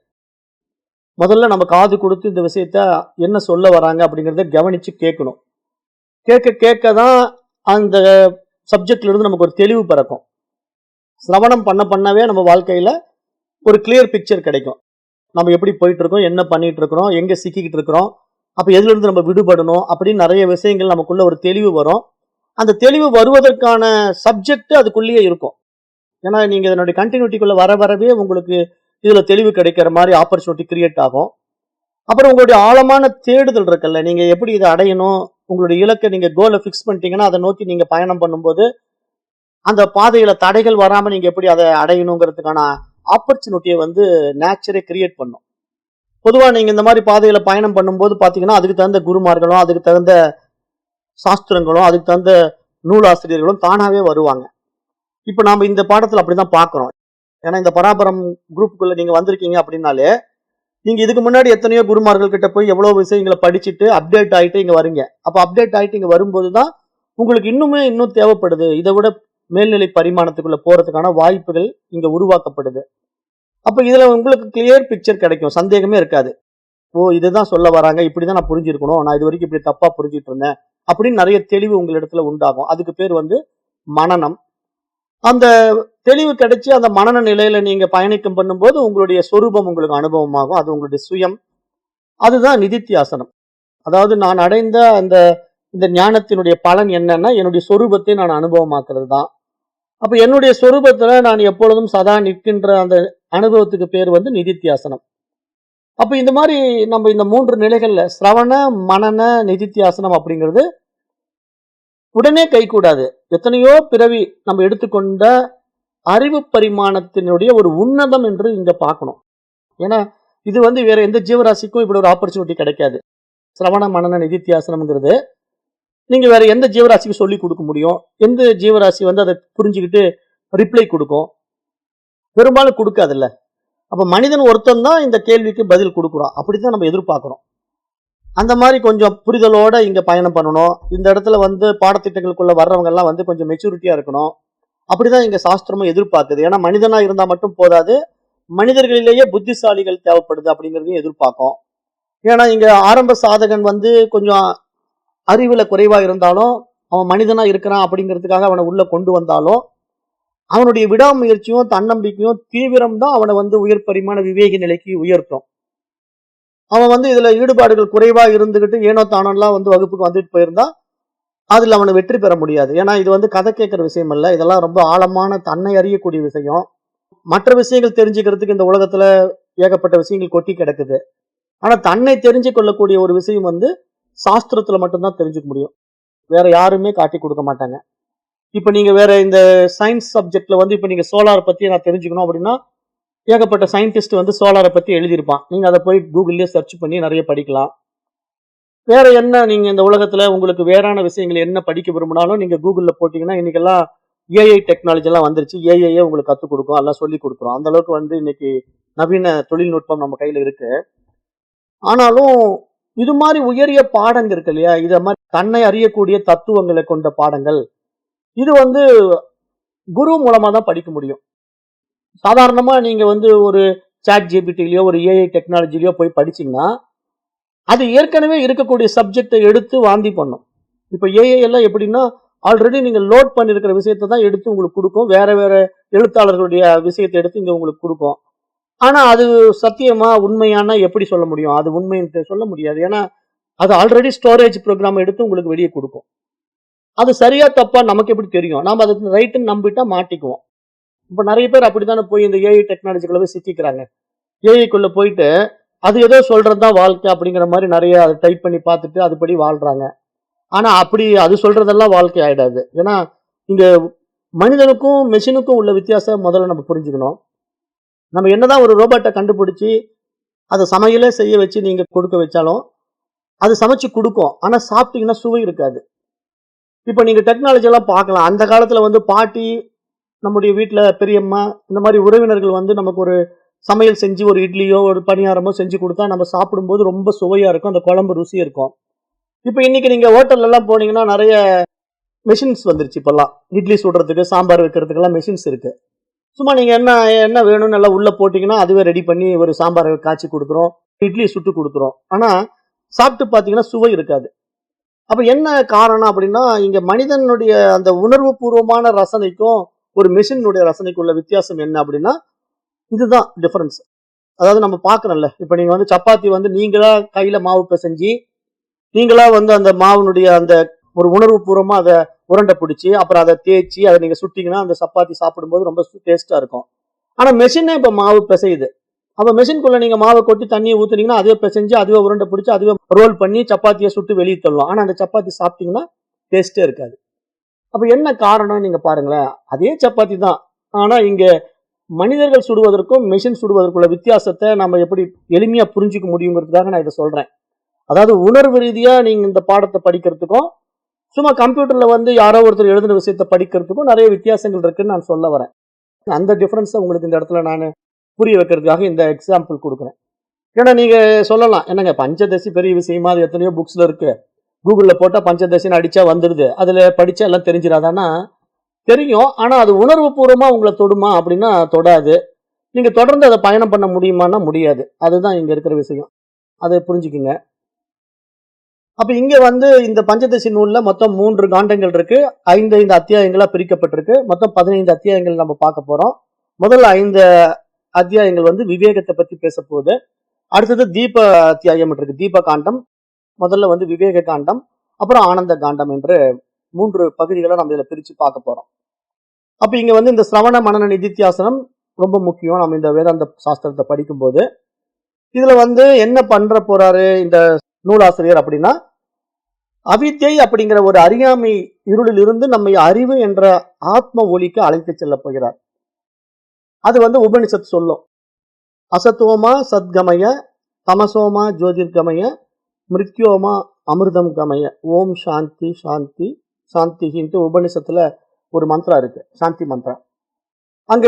முதல்ல நம்ம காது கொடுத்து இந்த விஷயத்த என்ன சொல்ல வராங்க அப்படிங்கிறத கவனிச்சு கேட்கணும். கேட்க கேட்க தான் அந்த சப்ஜெக்ட்ல இருந்து நமக்கு ஒரு தெளிவு பிறக்கும். சிரவணம் பண்ணவே நம்ம வாழ்க்கையில ஒரு கிளியர் பிக்சர் கிடைக்கும். நம்ம எப்படி போயிட்டு இருக்கோம், என்ன பண்ணிட்டு இருக்கிறோம், எங்க சிக்கிக்கிட்டு இருக்கிறோம், அப்ப எதுல இருந்து நம்ம விடுபடணும் அப்படின்னு நிறைய விஷயங்கள் நமக்குள்ள ஒரு தெளிவு வரும். அந்த தெளிவு வருவதற்கான சப்ஜெக்ட் அதுக்குள்ளேயே இருக்கும். ஏன்னா நீங்க இதனுடைய கண்டினியூட்டிக்குள்ள வரவே உங்களுக்கு இதுல தெளிவு கிடைக்கிற மாதிரி ஆப்பர்ச்சுனிட்டி கிரியேட் ஆகும். அப்புறம் உங்களுடைய ஆழமான தேடுதல் இருக்குல்ல, நீங்க எப்படி இதை அடையணும், உங்களுடைய இலக்கை நீங்க கோலை பிக்ஸ் பண்ணிட்டீங்கன்னா அதை நோக்கி நீங்க பயணம் பண்ணும்போது அந்த பாதையில தடைகள் வராம நீங்க எப்படி அதை அடையணுங்கிறதுக்கான ஆப்பர்ச்சுனிட்டியை வந்து நேச்சரே கிரியேட் பண்ணும். பொதுவா நீங்க இந்த மாதிரி பாதையில பயணம் பண்ணும்போது பாத்தீங்கன்னா அதுக்கு தகுந்த குருமார்களும், அதுக்கு தகுந்த சாஸ்திரங்களும், அதுக்கு தகுந்த நூலாசிரியர்களும் தானாவே வருவாங்க. இப்ப நாம இந்த பாடத்துல அப்படிதான் பாக்குறோம். ஏன்னா இந்த பராபரம் குரூப்புக்குள்ள நீங்க வந்திருக்கீங்க அப்படின்னாலே நீங்க இதுக்கு முன்னாடி எத்தனையோ குருமார்கள் கிட்ட போய் எவ்வளவு விஷயங்களை படிச்சுட்டு அப்டேட் ஆயிட்டு இங்க வரீங்க. அப்ப அப்டேட் ஆயிட்டு இங்க வரும்போதுதான் உங்களுக்கு இன்னும் தேவைப்படுது. இதை விட மேல்நிலை பரிமாணத்துக்குள்ள போறதுக்கான வாய்ப்புகள் இங்க உருவாக்கப்படுது. அப்ப இதுல உங்களுக்கு கிளியர் பிக்சர் கிடைக்கும், சந்தேகமே இருக்காது. ஓ, இதுதான் சொல்ல வராங்க, இப்படிதான் நான் புரிஞ்சிருக்கணும், நான் இது வரைக்கும் இப்படி தப்பா புரிஞ்சிட்டு இருந்தேன் அப்படின்னு நிறைய தெளிவு உங்களிடத்துல உண்டாகும். அதுக்கு பேர் வந்து மனனம். அந்த தெளிவு கிடைச்சு அந்த மனன நிலையில நீங்க பயணிக்கம் பண்ணும்போது உங்களுடைய சொரூபம் உங்களுக்கு அனுபவமாகும். அது உங்களுடைய சுயம். அதுதான் நிதித்தியாசனம். அதாவது நான் அடைந்த இந்த ஞானத்தினுடைய பலன் என்னன்னா என்னுடைய சொரூபத்தை நான் அனுபவமாக்குறது தான். அப்ப என்னுடைய சொரூபத்துல நான் எப்பொழுதும் சதா நிற்கின்ற அந்த அனுபவத்துக்கு பேர் வந்து நிதித்தியாசனம். அப்ப இந்த மாதிரி நம்ம இந்த 3 நிலைகள்ல சிரவண, மனன, நிதித்தியாசனம் அப்படிங்கிறது உடனே கைகூடாது. எத்தனையோ பிறவி நம்ம எடுத்துக்கொண்ட அறிவு பரிமாணத்தினுடைய ஒரு உன்னதம் என்று இங்க பார்க்கணும். ஏன்னா இது வந்து வேற எந்த ஜீவராசிக்கும் இப்படி ஒரு ஆப்பர்ச்சுனிட்டி கிடைக்காது. சிரவண, மனன, நிதித்தியாசனம்ங்கிறது நீங்க வேற எந்த ஜீவராசிக்கு சொல்லி கொடுக்க முடியும்? எந்த ஜீவராசி வந்து அதை புரிஞ்சுக்கிட்டு ரிப்ளை கொடுக்கும்? பெரும்பாலும் கொடுக்காதுல்ல. அப்ப மனிதன் ஒருத்தன் தான் இந்த கேள்விக்கு பதில் கொடுக்குறான். அப்படித்தான் நம்ம எதிர்பார்க்கிறோம். அந்த மாதிரி கொஞ்சம் புரிதலோட இங்க பயணம் பண்ணணும். இந்த இடத்துல வந்து பாடத்திட்டங்களுக்குள்ள வர்றவங்க எல்லாம் வந்து கொஞ்சம் மெச்சூரிட்டியா இருக்கணும். அப்படிதான் இங்க சாஸ்திரமும் எதிர்பார்க்குது. ஏன்னா மனிதனா இருந்தா மட்டும் போதாது, மனிதர்களிலேயே புத்திசாலிகள் தேவைப்படுது அப்படிங்கிறதையும் எதிர்பார்க்கும். ஏன்னா இங்க ஆரம்ப சாதகன் வந்து கொஞ்சம் அறிவுல குறைவா இருந்தாலும் அவன் மனிதனா இருக்கிறான் அப்படிங்கிறதுக்காக அவனை உள்ள கொண்டு வந்தாலும் அவனுடைய விடாமுயற்சியும் தன்னம்பிக்கையும் தீவிரம் தான் அவனை வந்து உயர் பரிமாண விவேகி நிலைக்கு உயர்த்தும். அவன் வந்து இதுல ஈடுபாடுகள் குறைவா இருந்துகிட்டு ஏனோ தானோலாம் வந்து வகுப்புக்கு வந்துட்டு போயிருந்தா அதுல அவனை வெற்றி பெற முடியாது. ஏன்னா இது வந்து கதை கேட்கிற விஷயம் அல்ல, இதெல்லாம் ரொம்ப ஆழமான தன்னை அறியக்கூடிய விஷயம். மற்ற விஷயங்கள் தெரிஞ்சுக்கிறதுக்கு இந்த உலகத்துல ஏகப்பட்ட விஷயங்கள் கொட்டி கிடக்குது. ஆனா தன்னை தெரிஞ்சு கொள்ளக்கூடிய ஒரு விஷயம் வந்து சாஸ்திரத்துல மட்டும்தான் தெரிஞ்சுக்க முடியும். வேற யாருமே காட்டி கொடுக்க மாட்டாங்க. இப்ப நீங்க வேற இந்த சயின்ஸ் சப்ஜெக்ட்ல வந்து இப்ப நீங்க சோலார் பத்தி நான் தெரிஞ்சுக்கணும் அப்படின்னா ஏகப்பட்ட சயின்டிஸ்ட் வந்து சோலாரை பத்தி எழுதியிருப்பான். நீங்க அதை போய் கூகுள்லயே சர்ச் பண்ணி நிறைய படிக்கலாம். வேற என்ன நீங்க இந்த உலகத்துல உங்களுக்கு வேறான விஷயங்கள் என்ன படிக்க விரும்பினாலும் நீங்க கூகுள்ல போட்டீங்கன்னா இன்னைக்கெல்லாம் ஏஐ டெக்னாலஜி எல்லாம் வந்துருச்சு. ஏஐயே உங்களுக்கு கத்துக் கொடுக்கும், எல்லாம் சொல்லி கொடுக்குறோம். அந்த அளவுக்கு வந்து இன்னைக்கு நவீன தொழில்நுட்பம் நம்ம கையில இருக்கு. ஆனாலும் இது மாதிரி உயரிய பாடங்கள் இருக்கு இல்லையா, இத மாதிரி தன்னை அறியக்கூடிய தத்துவங்களை கொண்ட பாடங்கள், இது வந்து குரு மூலமா தான் படிக்க முடியும். சாதாரணமா நீங்க வந்து ஒரு சாட் ஜிபிடிலயோ ஒரு ஏஐ டெக்னாலஜிலயோ போய் படிச்சீங்கன்னா, அது ஏற்கனவே இருக்கக்கூடிய சப்ஜெக்டை எடுத்து வாந்தி பண்ணும். இப்ப ஏஐ எல்லாம் எப்படின்னா, ஆல்ரெடி நீங்க லோட் பண்ணிருக்கிற விஷயத்தை தான் எடுத்து உங்களுக்கு கொடுக்கும். வேற வேற எழுத்தாளர்களுடைய விஷயத்தை எடுத்து இங்க உங்களுக்கு கொடுக்கும். ஆனா அது சத்தியமா உண்மையான எப்படி சொல்ல முடியும்? அது உண்மைன்னு சொல்ல முடியாது. ஏன்னா அது ஆல்ரெடி ஸ்டோரேஜ் ப்ரோக்ராம் எடுத்து உங்களுக்கு வெளியே கொடுக்கும். அது சரியா தப்பா நமக்கு எப்படி தெரியும்? நாம அது ரைட்ன்னு நம்பிட்டா மாட்டிக்குவோம். இப்ப நிறைய பேர் அப்படித்தானே போய் இந்த ஏஐ டெக்னாலஜிக்குள்ள போய் சிக்கிக்கிறாங்க. ஏஐக்குள்ள போயிட்டு அது ஏதோ சொல்றதுதான் வாழ்க்கை அப்படிங்கிற மாதிரி நிறைய அதை டைப் பண்ணி பார்த்துட்டு அதுபடி வாழ்றாங்க. ஆனா அப்படி அது சொல்றதெல்லாம் வாழ்க்கை ஆயிடாது. ஏன்னா இங்க மனிதனுக்கும் மெஷினுக்கும் உள்ள வித்தியாசம் முதல்ல நம்ம புரிஞ்சுக்கணும். நம்ம என்னதான் ஒரு ரோபோட்டை கண்டுபிடிச்சு அதை சமையலே செய்ய வச்சு நீங்க கொடுக்க வச்சாலும் அது சமைச்சு கொடுக்கும். ஆனா சாப்பிட்டீங்கன்னா சுவை இருக்காது. இப்ப நீங்க டெக்னாலஜி எல்லாம் பார்க்கலாம். அந்த காலத்துல வந்து பாட்டி, நம்முடைய வீட்டுல பெரியம்மா, இந்த மாதிரி உறவினர்கள் வந்து நமக்கு ஒரு சமையல் செஞ்சு ஒரு இட்லியோ ஒரு பணியாரமோ செஞ்சு கொடுத்தா நம்ம சாப்பிடும்போது ரொம்ப சுவையா இருக்கும். அந்த குழம்பு ருசி இருக்கும். இப்ப இன்னைக்கு நீங்க ஹோட்டல்ல எல்லாம் போனீங்கன்னா நிறைய மெஷின்ஸ் வந்துருச்சு. இப்பெல்லாம் இட்லி சுடுறதுக்கு, சாம்பார் வைக்கிறதுக்கு எல்லாம் மெஷின்ஸ் இருக்கு. சும்மா நீங்க என்ன என்ன வேணும்னு எல்லாம் உள்ள போட்டீங்கன்னா அதுவே ரெடி பண்ணி ஒரு சாம்பாரை காய்ச்சி கொடுத்துரும், இட்லி சுட்டு கொடுத்துரும். ஆனா சாப்பிட்டு பாத்தீங்கன்னா சுவை இருக்காது. அப்ப என்ன காரணம் அப்படின்னா, இங்க மனிதனுடைய அந்த உணர்வு பூர்வமான ரசனைக்கும் ஒரு மெஷினுடைய ரசனைக்கும் உள்ள வித்தியாசம் என்ன அப்படின்னா, இதுதான் டிஃபரன்ஸ். அதாவது நம்ம பாக்குறோம்ல, இப்ப நீங்க வந்து சப்பாத்தி வந்து நீங்களா கையில மாவு பிசைஞ்சு நீங்களா வந்து அந்த மாவுனுடைய அந்த ஒரு உணர்வு பூர்வமா அதை உருண்டை பிடிச்சி அப்புறம் அதை தேய்ச்சி அதை நீங்க சுட்டீங்கன்னா அந்த சப்பாத்தி சாப்பிடும்போது ரொம்ப டேஸ்டா இருக்கும். ஆனா மெஷினே இப்ப மாவு பிசையுது. அப்ப மெஷின்குள்ள நீங்க மாவை கொட்டி தண்ணியை ஊத்துனீங்கன்னா அதுவே பிசைஞ்சு அதுவே உருண்டை பிடிச்சி அதுவே ரோல் பண்ணி சப்பாத்தியை சுட்டு வெளியே தள்ளலாம். ஆனா அந்த சப்பாத்தி சாப்பிட்டீங்கன்னா டேஸ்டே இருக்காது. அப்ப என்ன காரணம் நீங்க பாருங்களேன், அதே சப்பாத்தி தான். ஆனா இங்க மனிதர்கள் சுடுவதற்கும் மெஷின் சுடுவதற்குள்ள வித்தியாசத்தை நம்ம எப்படி எளிமையா புரிஞ்சுக்க முடியுங்கிறதுக்காக நான் இதை சொல்றேன். அதாவது உணர்வு ரீதியா நீங்க இந்த பாடத்தை படிக்கிறதுக்கும் சும்மா கம்ப்யூட்டர்ல வந்து யாரோ ஒருத்தர் எழுதின விஷயத்தை படிக்கிறதுக்கும் நிறைய வித்தியாசங்கள் இருக்குன்னு நான் சொல்ல வரேன். அந்த டிஃபரன்ஸை உங்களுக்கு இந்த இடத்துல நான் புரிய வைக்கிறதுக்காக இந்த எக்ஸாம்பிள் கொடுக்குறேன். ஏன்னா நீங்க சொல்லலாம், என்னங்க பஞ்சதசி பெரிய விஷயமா, அது எத்தனையோ புக்ஸ்ல இருக்கு, கூகுள்ல போட்டா பஞ்சதசின்னு அடிச்சா வந்துடுது, அதுல படிச்சா எல்லாம் தெரிஞ்சிடாதானா? தெரியும். ஆனா அது உணர்வு பூர்வமா உங்களை தொடுமா அப்படின்னா தொடாது. நீங்க தொடர்ந்து அதை பயணம் பண்ண முடியுமான்னா முடியாது. அதுதான் இங்க இருக்கிற விஷயம். அதை புரிஞ்சுக்குங்க. அப்ப இங்க வந்து இந்த பஞ்சதசி நூல்ல மொத்தம் 3 காண்டங்கள் இருக்கு. 5 அத்தியாயங்களா பிரிக்கப்பட்டிருக்கு. மொத்தம் 15 அத்தியாயங்கள் நம்ம பார்க்க போறோம். முதல்ல 5 அத்தியாயங்கள் வந்து விவேகத்தை பத்தி பேச போகுது. அடுத்தது தீப அத்தியாயம் இருக்கு, தீப காண்டம். முதல்ல வந்து விவேக காண்டம், அப்புறம் ஆனந்த காண்டம் என்று 3 பகுதிகளை நம்ம இதுல பிரிச்சு பார்க்க போறோம். அப்ப இங்க வந்து இந்த சிரவண மனன நிதித்தியாசனம் ரொம்ப முக்கியம். நம்ம இந்த வேதாந்த சாஸ்திரத்தை படிக்கும்போது இதுல வந்து என்ன பண்ற போறாரு இந்த நூலாசிரியர் அப்படின்னா, அவித்யை அப்படிங்கிற ஒரு அறியாமை இருளில் இருந்து நம்மை அறிவு என்ற ஆத்ம ஒளிக்கு அழைத்து செல்ல போகிறார். அது வந்து உபனிஷத் சொல்லும். அசத்தோமா சத்கமய, தமசோமா ஜோதிர்கமய, மிருத்யோமா அமிர்தம் கமய, ஓம் சாந்தி சாந்தி சாந்திகின்ட்டு உபனிஷத்துல ஒரு மந்திரம் இருக்கு, சாந்தி மந்திரம். அங்க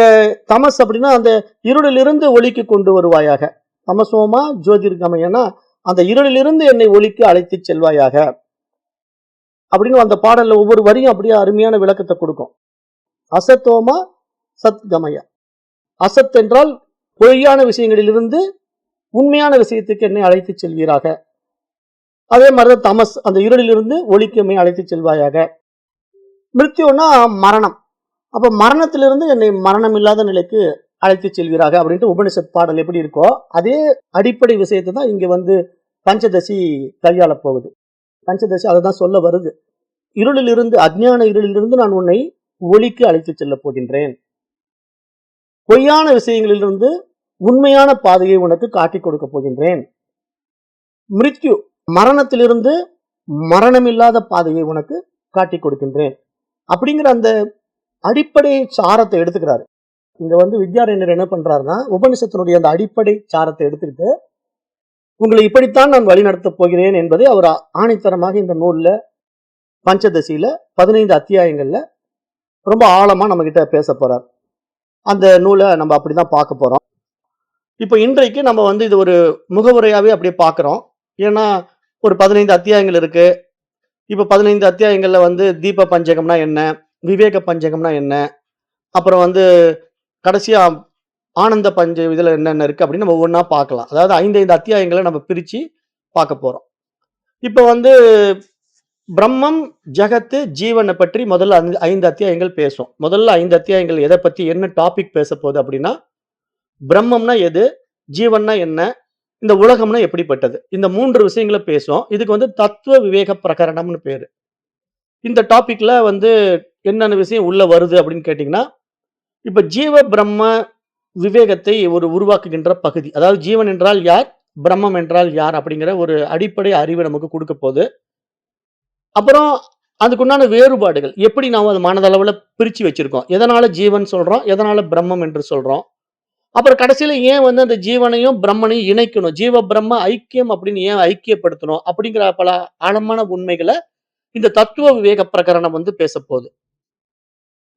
தமஸ் அப்படின்னா அந்த இருளிலிருந்து ஒளிக்கு கொண்டு வருவாயாக, தமசோமா ஜோதிர்கமயனா அந்த இருளிலிருந்து என்னை ஒளிக்கு அழைத்து செல்வாயாக அப்படின்னு அந்த பாடல்ல ஒவ்வொரு வரியும் அப்படியே அருமையான விளக்கத்தை கொடுக்கும். அசத்தோமா சத்கமய, அசத் என்றால் பொய்யான விஷயங்களிலிருந்து உண்மையான விஷயத்துக்கு என்னை அழைத்து செல்வீராக. அதே மாதிரிதான் தமஸ், அந்த இருளிலிருந்து ஒளிக்கு என்னை அழைத்து செல்வாயாக. மிருத்யுன்னா மரணம், அப்ப மரணத்திலிருந்து என்னை மரணம் இல்லாத நிலைக்கு அழைத்து செல்வீராக அப்படின்ட்டு உபனிஷத் பாடல் எப்படி இருக்கோ அதே அடிப்படை விஷயத்தை தான் இங்க வந்து பஞ்சதசி கையாள போகுது. பஞ்சதசி அதை தான் சொல்ல வருது. இருளிலிருந்து, அஜ்ஞான இருளிலிருந்து நான் உன்னை ஒளிக்கு அழைத்து செல்ல போகின்றேன். பொய்யான விஷயங்களிலிருந்து உண்மையான பாதையை உனக்கு காட்டி கொடுக்க போகின்றேன். மிருத்யு மரணத்திலிருந்து மரணமில்லாத பாதையை உனக்கு காட்டி கொடுக்கின்றேன் அப்படிங்கிற அந்த அடிப்படை சாரத்தை எடுத்துக்கிறாரு. இங்க வந்து வித்யாரண்யர் என்ன பண்றாருன்னா, உபனிஷத்தினுடைய அந்த அடிப்படை சாரத்தை எடுத்துக்கிட்டு உங்களை இப்படித்தான் நான் வழிநடத்த போகிறேன் என்பதை அவர் ஆணித்தரமாக இந்த நூல்ல பஞ்சதசியில 15 அத்தியாயங்கள்ல ரொம்ப ஆழமா நம்ம கிட்ட பேச போறார். அந்த நூலை நம்ம அப்படிதான் பார்க்க போறோம். இப்போ இன்றைக்கு நம்ம வந்து இது ஒரு முகவுரையாவே அப்படியே பார்க்கிறோம். ஏன்னா ஒரு 15 அத்தியாயங்கள் இருக்கு. இப்போ 15 அத்தியாயங்கள்ல வந்து தீப பஞ்சகம்னா என்ன? விவேக பஞ்சகம்னா என்ன? அப்புறம் வந்து கடைசியா ஆனந்த இதுல என்னென்ன இருக்கு அப்படின்னு நம்ம ஒவ்வொன்னா பார்க்கலாம். அதாவது 5, 5 அத்தியாயங்கள நம்ம பிரிச்சு பார்க்க போறோம். இப்போ வந்து பிரம்மம், ஜகத்து, ஜீவன பற்றி முதல்ல 5 அத்தியாயங்கள் பேசும். முதல்ல 5 அத்தியாயங்கள் எத பத்தி என்ன டாபிக் பேசப்போகுது அப்படின்னா, பிரம்மம்னா எது? ஜீவன்னா என்ன? இந்த உலகம்னா எப்படிப்பட்டது? இந்த 3 விஷயங்கள பேசும். இதுக்கு வந்து தத்துவ விவேக பிரகரணம்னு பேரு. இந்த டாபிக்ல வந்து என்னென்ன விஷயம் உள்ள வருது அப்படின்னு கேட்டீங்கன்னா, இப்ப ஜீவ பிரம்ம விவேகத்தை ஒரு உருவாக்குகின்ற பகுதி. அதாவது ஜீவன் என்றால் யார்? பிரம்மம் என்றால் யார்? அப்படிங்கிற ஒரு அடிப்படை அறிவு நமக்கு குடுக்கப் போது. அப்புறம் அதுக்குண்டான வேறுபாடுகள். எப்படி நாம அத மனதளவுல பிரிச்சு வச்சிருக்கோம். எதனால ஜீவன் சொல்றோம்? எதனால பிரம்மம் என்று சொல்றோம்? அப்புறம் கடைசியில ஏன் வந்து அந்த ஜீவனையும், பிரம்மனையும் இணைக்கணும்? ஜீவ பிரம்ம ஐக்கியம் அப்படின்னு ஏன் ஐக்கியப்படுத்தணும்? அப்படிங்கிற பல ஆழமான உண்மைகள இந்த தத்துவ விவேக பிரகரணம் வந்து பேசப்போகுது.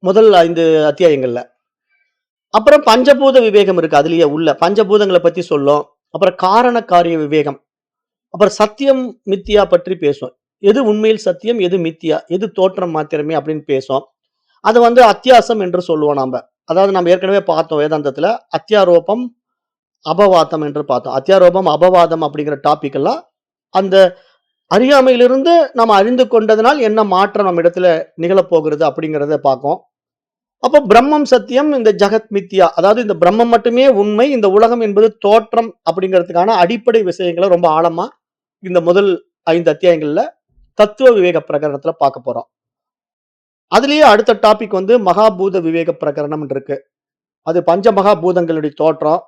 முதல் 5 அத்தியாயங்கள்ல. அப்புறம் பஞ்சபூத விவேகம் இருக்கு அதிலேயே உள்ள. பஞ்சபூதங்கள பத்தி சொல்லும். அப்புறம் காரண காரிய விவேகம். அப்புறம் சத்தியம், மித்தியா பற்றி பேசும். எது உண்மையில் சத்தியம்? எது மித்தியா? எது தோற்றம் மாத்திரமே அப்படின்னு பேசும். அது வந்து அத்தியாசம் என்று சொல்லுவோம் நாம. அதாவது நம்ம ஏற்கனவே பார்த்தோம் வேதாந்தத்துல. அத்தியாரோபம், அபவாதம் என்று பார்த்தோம். அத்தியாரோபம், அபவாதம் அப்படிங்கிற டாபிக் எல்லாம் அந்த அறியாமையிலிருந்து நாம் அறிந்து கொண்டதனால் என்ன மாற்றம் நம்ம இடத்துல நிகழப்போகிறது அப்படிங்கிறத பார்ப்போம். அப்போ பிரம்மம் சத்தியம், இந்த ஜகத் மித்யா. அதாவது இந்த பிரம்மம் மட்டுமே உண்மை, இந்த உலகம் என்பது தோற்றம் அப்படிங்கிறதுக்கான அடிப்படை விஷயங்கள ரொம்ப ஆழமா இந்த முதல் 5 அத்தியாயங்கள்ல தத்துவ விவேக பிரகரணத்துல பார்க்க போறோம். அதுலயே அடுத்த டாபிக் வந்து மகாபூத விவேக பிரகரணம் இருக்கு. அது பஞ்ச மகாபூதங்களுடைய தோற்றம்.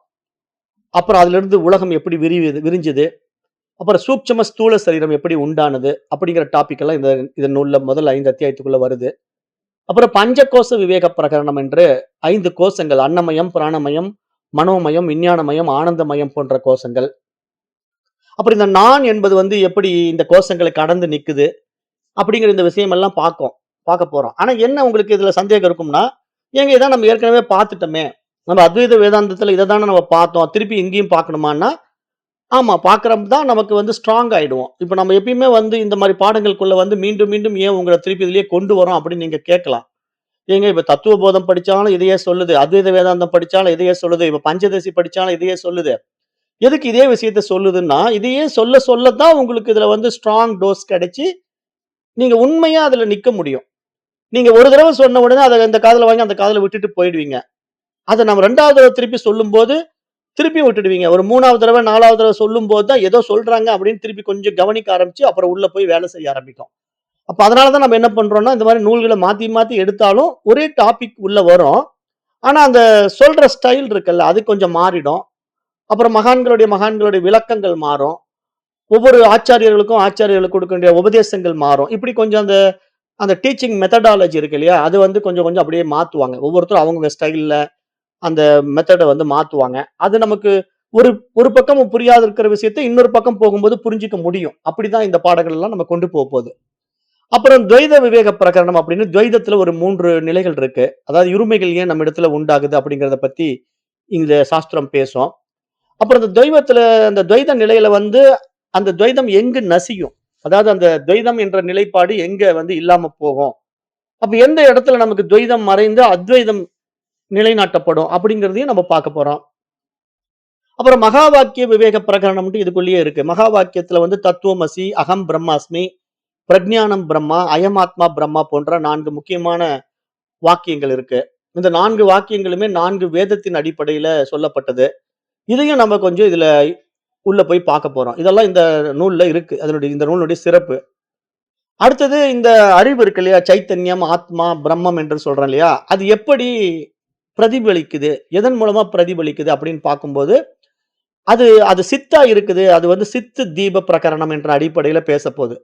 அப்புறம் அதிலிருந்து உலகம் எப்படி விரிஞ்சது. அப்புறம் சூட்சும ஸ்தூல சரீரம் எப்படி உண்டானது அப்படிங்கிற டாபிக் எல்லாம் இந்த நூல்ல முதல் 5 அத்தியாயத்துக்குள்ள வருது. அப்புறம் பஞ்சகோச விவேக பிரகரணம் என்று 5 கோஷங்கள் அன்னமயம், பிராணமயம், மனோமயம், விஞ்ஞானமயம், ஆனந்தமயம் போன்ற கோஷங்கள். அப்புறம் இந்த நான் என்பது வந்து எப்படி இந்த கோஷங்களை கடந்து நிக்குது அப்படிங்கிற இந்த விஷயம் எல்லாம் பார்க்க போறோம். ஆனா என்ன உங்களுக்கு இதுல சந்தேகம் இருக்கும்னா, ஏங்க இதான் நம்ம ஏற்கனவே பார்த்துட்டோமே. நம்ம அத்வைத வேதாந்தத்துல இத தானே நம்ம பார்த்தோம். திருப்பி இங்கேயும் பார்க்கணுமான்னா, ஆமா பார்க்கறது தான் நமக்கு வந்து ஸ்ட்ராங் ஆயிடுவோம். இப்ப நம்ம எப்பயுமே வந்து இந்த மாரி பாடங்களுக்குள்ள வந்து மீண்டும், மீண்டும் ஏன் உங்கள திருப்பி இதிலேயே கொண்டு வரோம் அப்படின்னு நீங்க கேட்கலாம். ஏங்க இப்ப தத்துவ போதம் படிச்சாலும் இதையே சொல்லுது. அத்வைத வேதாந்தம் படிச்சாலும் இதையே சொல்லுது. இப்ப பஞ்சதசி படிச்சாலும் இதையே சொல்லுது. எதுக்கு இதே விஷயத்த சொல்லுதுன்னா, இதையே சொல்ல சொல்ல தான் உங்களுக்கு இதுல வந்து ஸ்ட்ராங் டோஸ் கிடைச்சு, நீங்க உண்மையா அதுல நிக்க முடியும். நீங்க ஒரு தடவ சொன்ன உடனே அத இந்த காதுல வாங்கி அந்த காதுல விட்டுட்டு போயிடுவீங்க. அத நம்ம 2வது தடவ திருப்பி சொல்லும்போது, திருப்பியும் விட்டுடுவீங்க. ஒரு 3வது தடவ, 4வது தடவ சொல்லும்போது தான் ஏதோ சொல்றாங்க அப்படின்னு திருப்பி கொஞ்சம் கவனிக்க ஆரம்பிச்சு, அப்புறம் உள்ள போய் வேலை செய்ய ஆரம்பிக்கும். அப்ப அதனால தான் நம்ம என்ன பண்றோம்னா, இந்த மாரி நூல்கள மாத்தி மாத்தி எடுத்தாலும் ஒரே டாபிக் உள்ள வரும். ஆனா அந்த சொல்ற ஸ்டைல் இருக்குல்ல, அது கொஞ்சம் மாறிடும். அப்புறம் மகான்களுடைய விளக்கங்கள் மாறும். ஒவ்வொரு ஆச்சாரியர்களுக்கும் ஆச்சாரியர்களுக்கு கொடுக்க வேண்டிய உபதேசங்கள் மாறும். இப்படி கொஞ்சம் அந்த அந்த டீச்சிங் மெத்தடாலஜி இருக்கு இல்லையா? அது வந்து கொஞ்சம் கொஞ்சம் அப்படியே மாத்துவாங்க. ஒவ்வொருத்தரும் அவங்க ஸ்டைல்ல அந்த மெத்தட வந்து மாத்துவாங்க. அது நமக்கு ஒரு ஒரு பக்கம் புரியாத இருக்கிற விஷயத்த இன்னொரு பக்கம் போகும்போது புரிஞ்சுக்க முடியும். அப்படிதான் இந்த பாடங்கள் எல்லாம் நம்ம கொண்டு போகுது. அப்புறம் துவைத விவேக பிரகரணம் அப்படின்னு துவைதத்துல ஒரு 3 நிலைகள் இருக்கு. அதாவது இருமைகள் ஏன் நம்ம இடத்துல உண்டாகுது அப்படிங்கிறத பத்தி இந்த சாஸ்திரம் பேசும். அப்புறம் அந்த துவைத நிலையில வந்து அந்த துவைதம் எங்கு நசியும்? அதாவது அந்த துவைதம் என்ற நிலைப்பாடு எங்க வந்து இல்லாம போகும்? அப்ப எந்த இடத்துல நமக்கு துவைதம் மறைந்து அத்வைதம் நிலைநாட்டப்படும் அப்படிங்கிறதையும் நம்ம பார்க்க போறோம். அப்புறம் மகா வாக்கிய விவேக பிரகரணம்ட்டு இதுக்குள்ளேயே இருக்கு. மகா வாக்கியத்துல வந்து தத்துவமசி, அகம் பிரம்மாஸ்மி, பிரஜ்ஞானம் பிரம்மா, அயமாத்மா பிரம்மா போன்ற 4 முக்கியமான வாக்கியங்கள் இருக்கு. இந்த 4 வாக்கியங்களுமே 4 வேதத்தின் அடிப்படையில சொல்லப்பட்டது. இதையும் நம்ம கொஞ்சம் இதுல உள்ள போய் பார்க்க போறோம். இதெல்லாம் இந்த நூல்ல இருக்கு. இந்த நூலுடைய சிறப்பு. அடுத்தது இந்த அறிவு இருக்கு இல்லையா? சைத்தன்யம், ஆத்மா, பிரம்மம் என்று சொல்றோம் இல்லையா? அது எப்படி பிரதிபலிக்குது? எதன் மூலமா பிரதிபலிக்குது அப்படின்னு பார்க்கும்போது, அது அது சித்தா இருக்குது. அது வந்து சித்து தீப பிரகரணம் என்ற அடிப்படையில பேசப்போது.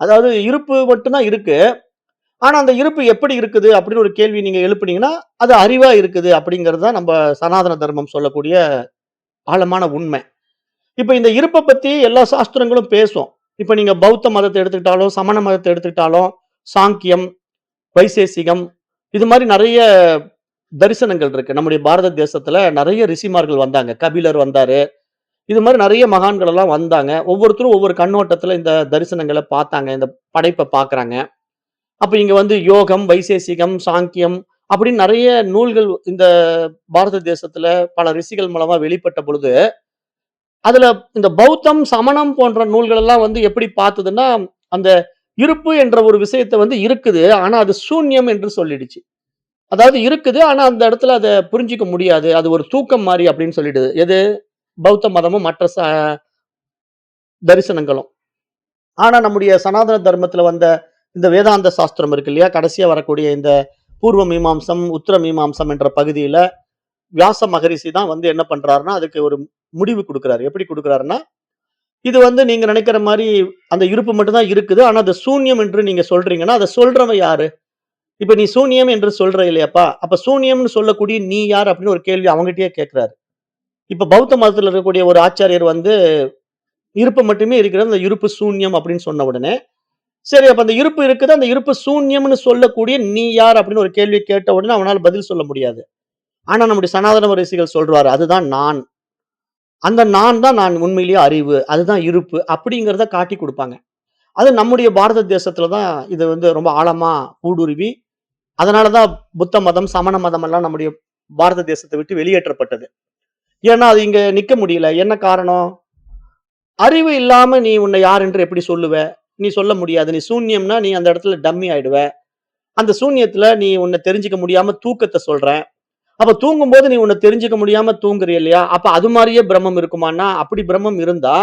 அதாவது இருப்பு மட்டும் தான் இருக்கு. ஆனா அந்த இருப்பு எப்படி இருக்குது அப்படின்னு ஒரு கேள்வி நீங்க எழுப்புனீங்கன்னா, அது அறிவா இருக்குது அப்படிங்கிறது தான் நம்ம சனாதன தர்மம் சொல்லக்கூடிய ஆழமான உண்மை. இப்ப இந்த இருப்ப பத்தி எல்லா சாஸ்திரங்களும் பேசும். இப்ப நீங்க பௌத்த மதத்த எடுத்துக்கிட்டாலும், சமண மதத்த எடுத்துக்கிட்டாலும், சாங்கியம், வைசேசிகம், இது மாரி நெறைய தரிசனங்கள் இருக்கு. நம்முடைய பாரத தேசத்துல நெறைய ரிஷிமார்கள் வந்தாங்க. கபிலர் வந்தாரு. இது மாரி நெறைய மகான்கள் எல்லாம் வந்தாங்க. ஒவ்வொருத்தரும் ஒவ்வொரு கண்ணோட்டத்துல இந்த தரிசனங்கள பார்த்தாங்க. இந்த படைப்ப பார்க்குறாங்க. அப்ப இங்க வந்து யோகம், வைசேசிகம், சாங்கியம் அப்படின்னு நெறைய நூல்கள் இந்த பாரத தேசத்துல பல ரிஷிகள் மூலமா வெளிப்பட்ட பொழுது, அதுல இந்த பௌத்தம், சமணம் போன்ற நூல்கள் எல்லாம் வந்து எப்படி பார்த்ததுன்னா, அந்த இருப்பு என்ற ஒரு விஷயத்த வந்து இருக்குது. ஆனா அது சூன்யம் என்று சொல்லிடுச்சு. அதாவது இருக்குது. ஆனா அந்த இடத்துல அத புரிஞ்சுக்க முடியாது. அது ஒரு தூக்கம் மாரி அப்படின்னு சொல்லிடுது. எது? பௌத்த மதமும் மற்ற தரிசனங்களும். ஆனா நம்முடைய சனாதன தர்மத்துல வந்த இந்த வேதாந்த சாஸ்திரம் இருக்கு இல்லையா? கடைசியா வரக்கூடிய இந்த பூர்வ மீமாம்சம், உத்தர மீமாம்சம் என்ற பகுதியில வியாச மகரிஷி தான் வந்து என்ன பண்றாருன்னா, அதுக்கு ஒரு முடிவு குடுக்குறாரு. எப்படி குடுக்குறாருன்னா, இது வந்து நீங்க நினைக்கிற மாரி அந்த இருப்பு மட்டும் தான் இருக்குது. ஆனா அது சூன்யம் என்று நீங்க சொல்றீங்கன்னா, அத சொல்றவன் யாரு? இப்ப நீ சூனியம் என்று சொல்ற இல்லையாப்பா? அப்ப சூனியம்னு சொல்லக்கூடிய நீ யார்? அப்படின்னு ஒரு கேள்வி அவங்கட்டயே கேட்கிறாரு. இப்ப பௌத்த மதத்துல இருக்கக்கூடிய ஒரு ஆச்சாரியர் வந்து, இருப்பு மட்டுமே இருக்கிறது. அந்த இருப்பு சூன்யம் அப்படின்னு சொன்ன உடனே, சரி அப்ப அந்த இருப்பு இருக்குது. அந்த இருப்பு சூன்யம்னு சொல்லக்கூடிய நீ யார்? அப்படின்னு ஒரு கேள்வி கேட்ட உடனே அவனால பதில் சொல்ல முடியாது. ஆனா நம்முடைய சனாதன ரிஷிகள் சொல்றாரு. அதுதான் நான். அந்த நான் தான் நான் உண்மையிலேயே அறிவு. அதுதான் இருப்பு. அப்படிங்கிறத காட்டிக் குடுப்பாங்க. அது நம்முடைய பாரத தேசத்துல தான் இது வந்து ரொம்ப ஆழமா ஊடுருவி, அதனால தான் புத்த மதம், சமண மதம் எல்லாம் நம்முடைய பாரத தேசத்த விட்டு வெளியேற்றப்பட்டது. ஏன்னா, அது இங்க நிக்க முடியல. என்ன காரணம்? அறிவு இல்லாம நீ உன்னை யார் என்று எப்படி சொல்லுவ? நீ சொல்ல முடியாது. நீ சூன்யம்னா, நீ அந்த இடத்துல டம்மி ஆயிடுவ. அந்த சூன்யத்துல நீ உன்ன தெரிஞ்சுக்க முடியாம தூக்கத்த சொல்ற. அப்ப தூங்கும்போது நீ உன்ன தெரிஞ்சுக்க முடியாம தூங்குறிய இல்லையா? அப்ப அது மாரியே பிரம்மம் இருக்குமான்னா, அப்படி பிரம்மம் இருந்தா,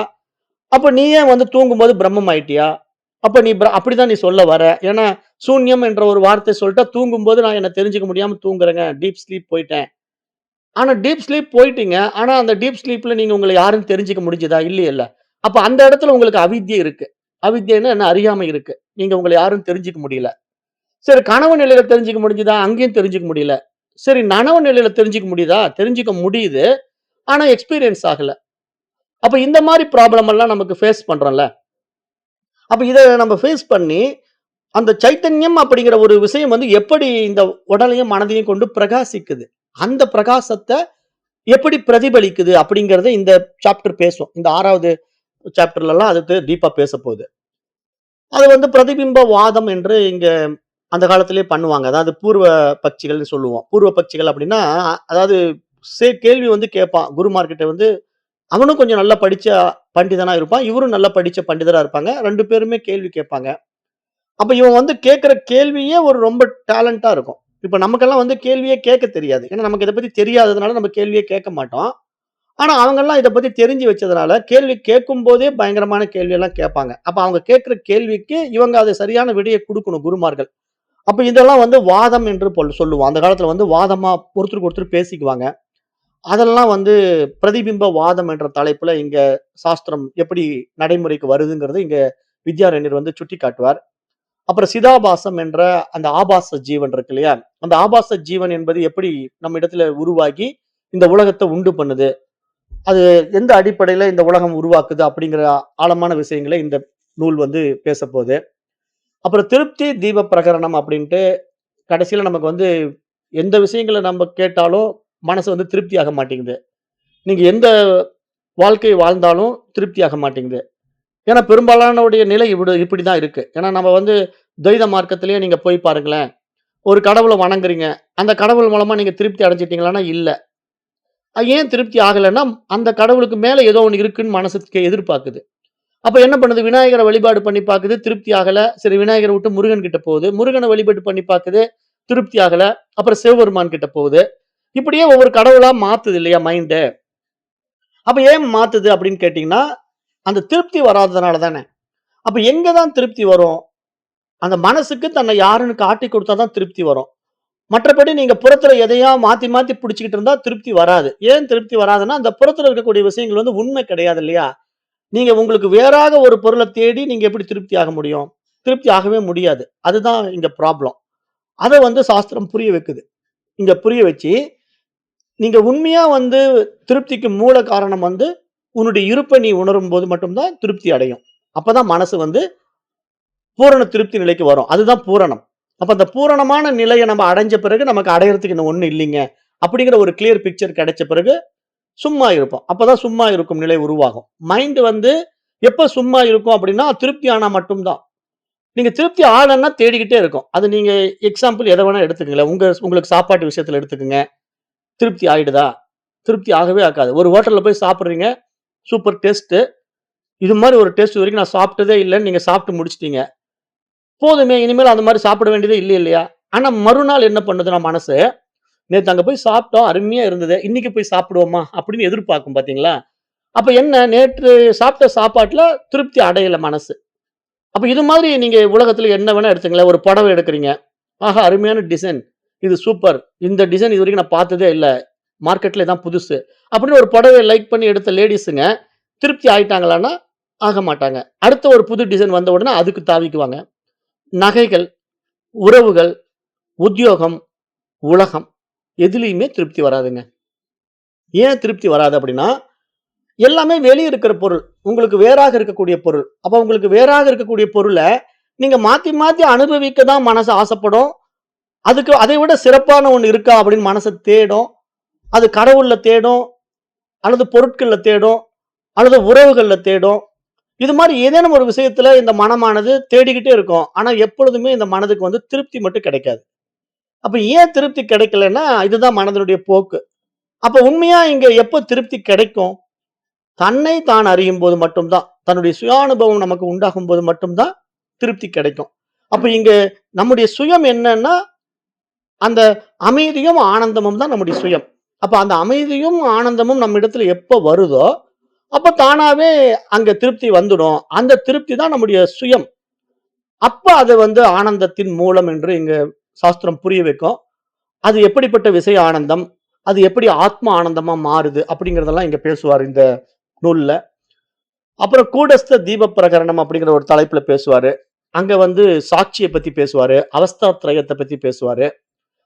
அப்ப நீ ஏன் வந்து தூங்கும்போது பிரம்மம் ஆயிட்டியா? அப்ப நீ அப்படிதான் நீ சொல்ல வர. ஏன்னா, சூன்யம் என்ற ஒரு வார்த்தை சொல்ட்டா, தூங்கும்போது நான் என்ன தெரிஞ்சுக்க முடியாம தூங்குறேங்க. டீப் ஸ்லீப் போயிட்டேன். ஆனா டீப் ஸ்லீப் போயிட்டீங்க. ஆனா அந்த டீப் ஸ்லீப்ல நீங்க உங்கள யாருன்னு தெரிஞ்சுக்க முடிஞ்சதா? இல்லையல்ல. அப்ப அந்த இடத்துல உங்களுக்கு அவித்யை இருக்கு. அவித்யைன்னா என்ன? அறியாமை இருக்கு. நீங்க உங்கள யாருன்னு தெரிஞ்சுக்க முடியல. சரி கனவு நிலையில தெரிஞ்சுக்க முடிஞ்சுதா? அங்கேயும் தெரிஞ்சுக்க முடியல. சரி நனவு நிலையில தெரிஞ்சுக்க முடியுதா? தெரிஞ்சுக்க முடியுது. ஆனா எக்ஸ்பீரியன்ஸ் ஆகல. அப்ப இந்த மாரி ப்ராப்ளம் எல்லாம் நமக்கு ஃபேஸ் பண்றோம்ல. அப்ப இத நம்ம ஃபேஸ் பண்ணி, அந்த சைத்தன்யம் அப்படிங்கிற ஒரு விஷயம் வந்து எப்படி இந்த உடலையும், மனதையும் கொண்டு பிரகாசிக்குது. அந்த பிரகாசத்த எப்படி பிரதிபலிக்குது அப்படிங்கிறத இந்த சாப்டர் பேசும். இந்த 6வது சாப்டர்லலாம் அது டீப்பா பேசப்போது. அது வந்து பிரதிபிம்ப வாதம் என்று இங்க அந்த காலத்திலேயே பண்ணுவாங்க. அதாவது பூர்வ பக்ஷிகள்னு சொல்லுவோம். பூர்வ பக்ஷிகள் அப்படின்னா, அதாவது கேள்வி வந்து கேட்பான். குருமார்கிட்ட வந்து அவனும் கொஞ்சம் நல்லா படிச்ச பண்டிதனா இருப்பான். இவரும் நல்லா படிச்ச பண்டிதரா இருப்பாங்க. 2 பேருமே கேள்வி கேட்பாங்க. அப்ப இவன் வந்து கேட்கிற கேள்வியே ஒரு ரொம்ப டேலண்டா இருக்கும். இப்ப நமக்கெல்லாம் வந்து கேள்வியே கேட்க தெரியாது. ஏன்னா நமக்கு இத பத்தி தெரியாததுனால நம்ம கேள்வியே கேட்க மாட்டோம். ஆனா அவங்கலாம் இத பத்தி தெரிஞ்சு வச்சதுனால, கேள்வி கேட்கும்போதே பயங்கரமான கேள்வியெல்லாம் கேட்பாங்க. அப்ப அவங்க கேட்கிற கேள்விக்கு இவங்க அது சரியான விடைய குடுக்கணும் குருமார்கள். அப்ப இதெல்லாம் வந்து வாதம் என்று சொல்லுவோம். அந்த காலத்துல வந்து வாதமா ஒருத்தருக்கு ஒருத்தர் பேசிக்குவாங்க. அதெல்லாம் வந்து பிரதிபிம்ப வாதம் என்ற தலைப்புல இங்க சாஸ்திரம் எப்படி நடைமுறைக்கு வருதுங்கிறது இங்க வித்யாரண்யர் வந்து சுட்டிக்காட்டுவார். அப்புறம் சிதாபாசம் என்ற அந்த ஆபாச ஜீவன் இருக்கு இல்லையா? அந்த ஆபாச ஜீவன் என்பது எப்படி நம்ம இடத்துல உருவாகி இந்த உலகத்த உண்டு பண்ணுது? அது எந்த அடிப்படையில இந்த உலகம் உருவாக்குது? அப்படிங்கிற ஆழமான விஷயங்கள இந்த நூல் வந்து பேசப்போது. அப்புறம் திருப்தி தீப பிரகரணம் அப்படின்ட்டு கடைசியில நமக்கு வந்து எந்த விஷயங்கள நம்ம கேட்டாலும் மனசு வந்து திருப்தி ஆக மாட்டேங்குது. நீங்க எந்த வாழ்க்கை வாழ்ந்தாலும் திருப்தி ஆக மாட்டேங்குது. ஏன்னா பெரும்பாலானோருடைய நிலை இப்படிதான் இருக்கு. ஏன்னா நம்ம வந்து துவைத மார்க்கத்திலேயே நீங்க போய் பாருங்களேன். ஒரு கடவுள வணங்குறீங்க. அந்த கடவுள் மூலமா நீங்க திருப்தி அடைஞ்சுட்டீங்களான்னா இல்ல. ஏன் திருப்தி ஆகலன்னா, அந்த கடவுளுக்கு மேல ஏதோ ஒண்ணு இருக்குன்னு மனசுக்கு எதிர்பார்க்குது. அப்ப என்ன பண்ணுது? விநாயகர வழிபாடு பண்ணி பாக்குது, திருப்தி ஆகல. சரி விநாயகர விட்டு முருகன் கிட்ட போகுது. முருகன வழிபாடு பண்ணி பாக்குது, திருப்தி ஆகல. அப்புறம் சிவபெருமான் கிட்ட போகுது. இப்படியே ஒவ்வொரு கடவுளா மாத்துது இல்லையா மைண்ட். அப்ப ஏன் மாத்துது அப்படின்னு கேட்டீங்கன்னா, அந்த திருப்தி வராததுனால தானே. அப்ப எங்க தான் திருப்தி வரும்? அந்த மனசுக்கு தன்னை யாருன்னு காட்டிக் குடுத்தா தான் திருப்தி வரும். மற்றபடி நீங்க புறத்துல எதையா மாத்தி மாத்தி புடிச்சுக்கிட்டு இருந்தா திருப்தி வராது. ஏன் திருப்தி வராதுன்னா, அந்த புறத்துல இருக்கக்கூடிய விஷயங்கள் வந்து உண்மை கிடையாது இல்லையா? நீங்க உங்களுக்கு வேறாக ஒரு பொருள தேடி நீங்க எப்படி திருப்தி ஆக முடியும்? திருப்தி ஆகவே முடியாது. அதுதான் இங்க ப்ராப்ளம். அத வந்து சாஸ்திரம் புரிய வைக்குது. இங்க புரிய வச்சு, நீங்க உண்மையா வந்து திருப்திக்கு மூல காரணம் வந்து, உன்னுடைய இருப்ப நீ உணரும்போது மட்டும் தான் திருப்தி அடையும். அப்பதான் மனசு வந்து பூரண திருப்தி நிலைக்கு வரும். அதுதான் பூரணம். அப்ப அந்த பூரணமான நிலைய நம்ம அடைஞ்ச பிறகு நமக்கு அடையறதுக்கு இன்னும் ஒண்ணும் இல்லைங்க. அப்படிங்கிற ஒரு கிளியர் பிக்சர் கிடைச்ச பிறகு சும்மா இருப்போம். அப்பதான் சும்மா இருக்கும் நிலை உருவாகும். மைண்ட் வந்து எப்ப சும்மா இருக்கும் அப்படின்னா, திருப்தி ஆனா மட்டும் தான். நீங்க திருப்தி ஆகலன்னா தேடிக்கிட்டே இருக்கும். அது நீங்க எக்ஸாம்பிள் எத வேணா எடுத்துக்கங்களேன். உங்களுக்கு சாப்பாட்டு விஷயத்துல எடுத்துக்கங்க. திருப்தி ஆயிடுதா? திருப்தி ஆகவே ஆகாது. ஒரு ஹோட்டல்ல போய் சாப்பிடுறீங்க. Super taste. இது மாரி ஒரு டேஸ்ட் இதுவரைக்கும் நான் சாப்பிட்டதே இல்லன்னு நீங்க சாப்பிட்டு முடிச்சுட்டீங்க. போதுமே இனிமேல் அந்த மாரி சாப்பிட வேண்டியதே இல்லையா? ஆனா மறுநாள் என்ன பண்ணுதுன்னா மனசு, நேத்து அங்க போய் சாப்பிட்டோம். அருமையா இருந்தது. இன்னைக்கு போய் சாப்பிடுவோமா? அப்படின்னு எதிர்பார்க்கும் பார்த்தீங்களா? அப்ப என்ன நேற்று சாப்பிட்ட சாப்பாட்டுல திருப்தி அடையல மனசு. அப்ப இது மாதிரி நீங்க உலகத்துல என்ன வேணா எடுத்துக்கங்களேன். ஒரு புடவ எடுக்குறீங்க. ஆஹா! அருமையான டிசைன். இது சூப்பர். இந்த டிசைன் இதுவரைக்கும் நான் பார்த்ததே இல்ல. மார்க்கெட்ல இதான் புதுசு. அப்படின்னு ஒரு புடவைய லைக் பண்ணி எடுத்த லேடீஸுங்க, திருப்தி ஆயிட்டாங்களான்னா, ஆக மாட்டாங்க. அடுத்த ஒரு புது டிசைன் வந்த உடனே அதுக்கு தாவிக்குவாங்க. நகைகள், உறவுகள், உத்தியோகம், உலகம் எதுலயுமே திருப்தி வராதுங்க. ஏன் திருப்தி வராது அப்படின்னா, எல்லாமே வெளிய இருக்கிற பொருள். உங்களுக்கு வேறாக இருக்கக்கூடிய பொருள். அப்ப உங்களுக்கு வேறாக இருக்கக்கூடிய பொருள, நீங்க மாத்தி மாத்தி அனுபவிக்க தான் மனசு ஆசைப்படும். அதுக்கு அதை விட சிறப்பான ஒண்ணு இருக்கா அப்படின்னு மனசு தேடும். அது கடவுள்ல தேடும், அல்லது பொருட்கள்ல தேடும், அல்லது உறவுகள்ல தேடும். இது மாரி ஏதேனும் ஒரு விஷயத்துல இந்த மனமானது தேடிக்கிட்டே இருக்கும். ஆனா எப்பொழுதுமே இந்த மனதுக்கு வந்து திருப்தி மட்டும் கிடைக்காது. அப்ப ஏன் திருப்தி கிடைக்கலன்னா, இதுதான் மனதனுடைய போக்கு. அப்ப உண்மையா இங்க எப்ப திருப்தி கிடைக்கும்? தன்னை தான் அறியும்போது மட்டும் தான். தன்னுடைய சுயானுபவம் நமக்கு உண்டாகும்போது மட்டும் தான் திருப்தி கிடைக்கும். அப்ப இங்க நம்முடைய சுயம் என்னன்னா, அந்த அமைதியும், ஆனந்தமும் தான் நம்முடைய சுயம். அப்ப அந்த அமைதியும், ஆனந்தமும் நம்மிடத்துல எப்ப வருதோ, அப்ப தானாவே அங்க திருப்தி வந்துடும். அந்த திருப்தி தான் நம்முடைய சுயம். அப்ப அது வந்து ஆனந்தத்தின் மூலம் என்று இங்க சாஸ்திரம் புரிய வைக்கும். அது எப்படிப்பட்ட விஷய ஆனந்தம்? அது எப்படி ஆத்ம ஆனந்தமா மாறுது? அப்படிங்கிறதெல்லாம் இங்க பேசுவாரு இந்த நூல்ல. அப்புறம் கூடஸ்த தீப பிரகரணம் அப்படிங்கிற ஒரு தலைப்புல பேசுவாரு. அங்க வந்து சாட்சிய பத்தி பேசுவாரு. அவஸ்தாத்ரயத்த பத்தி பேசுவாரு.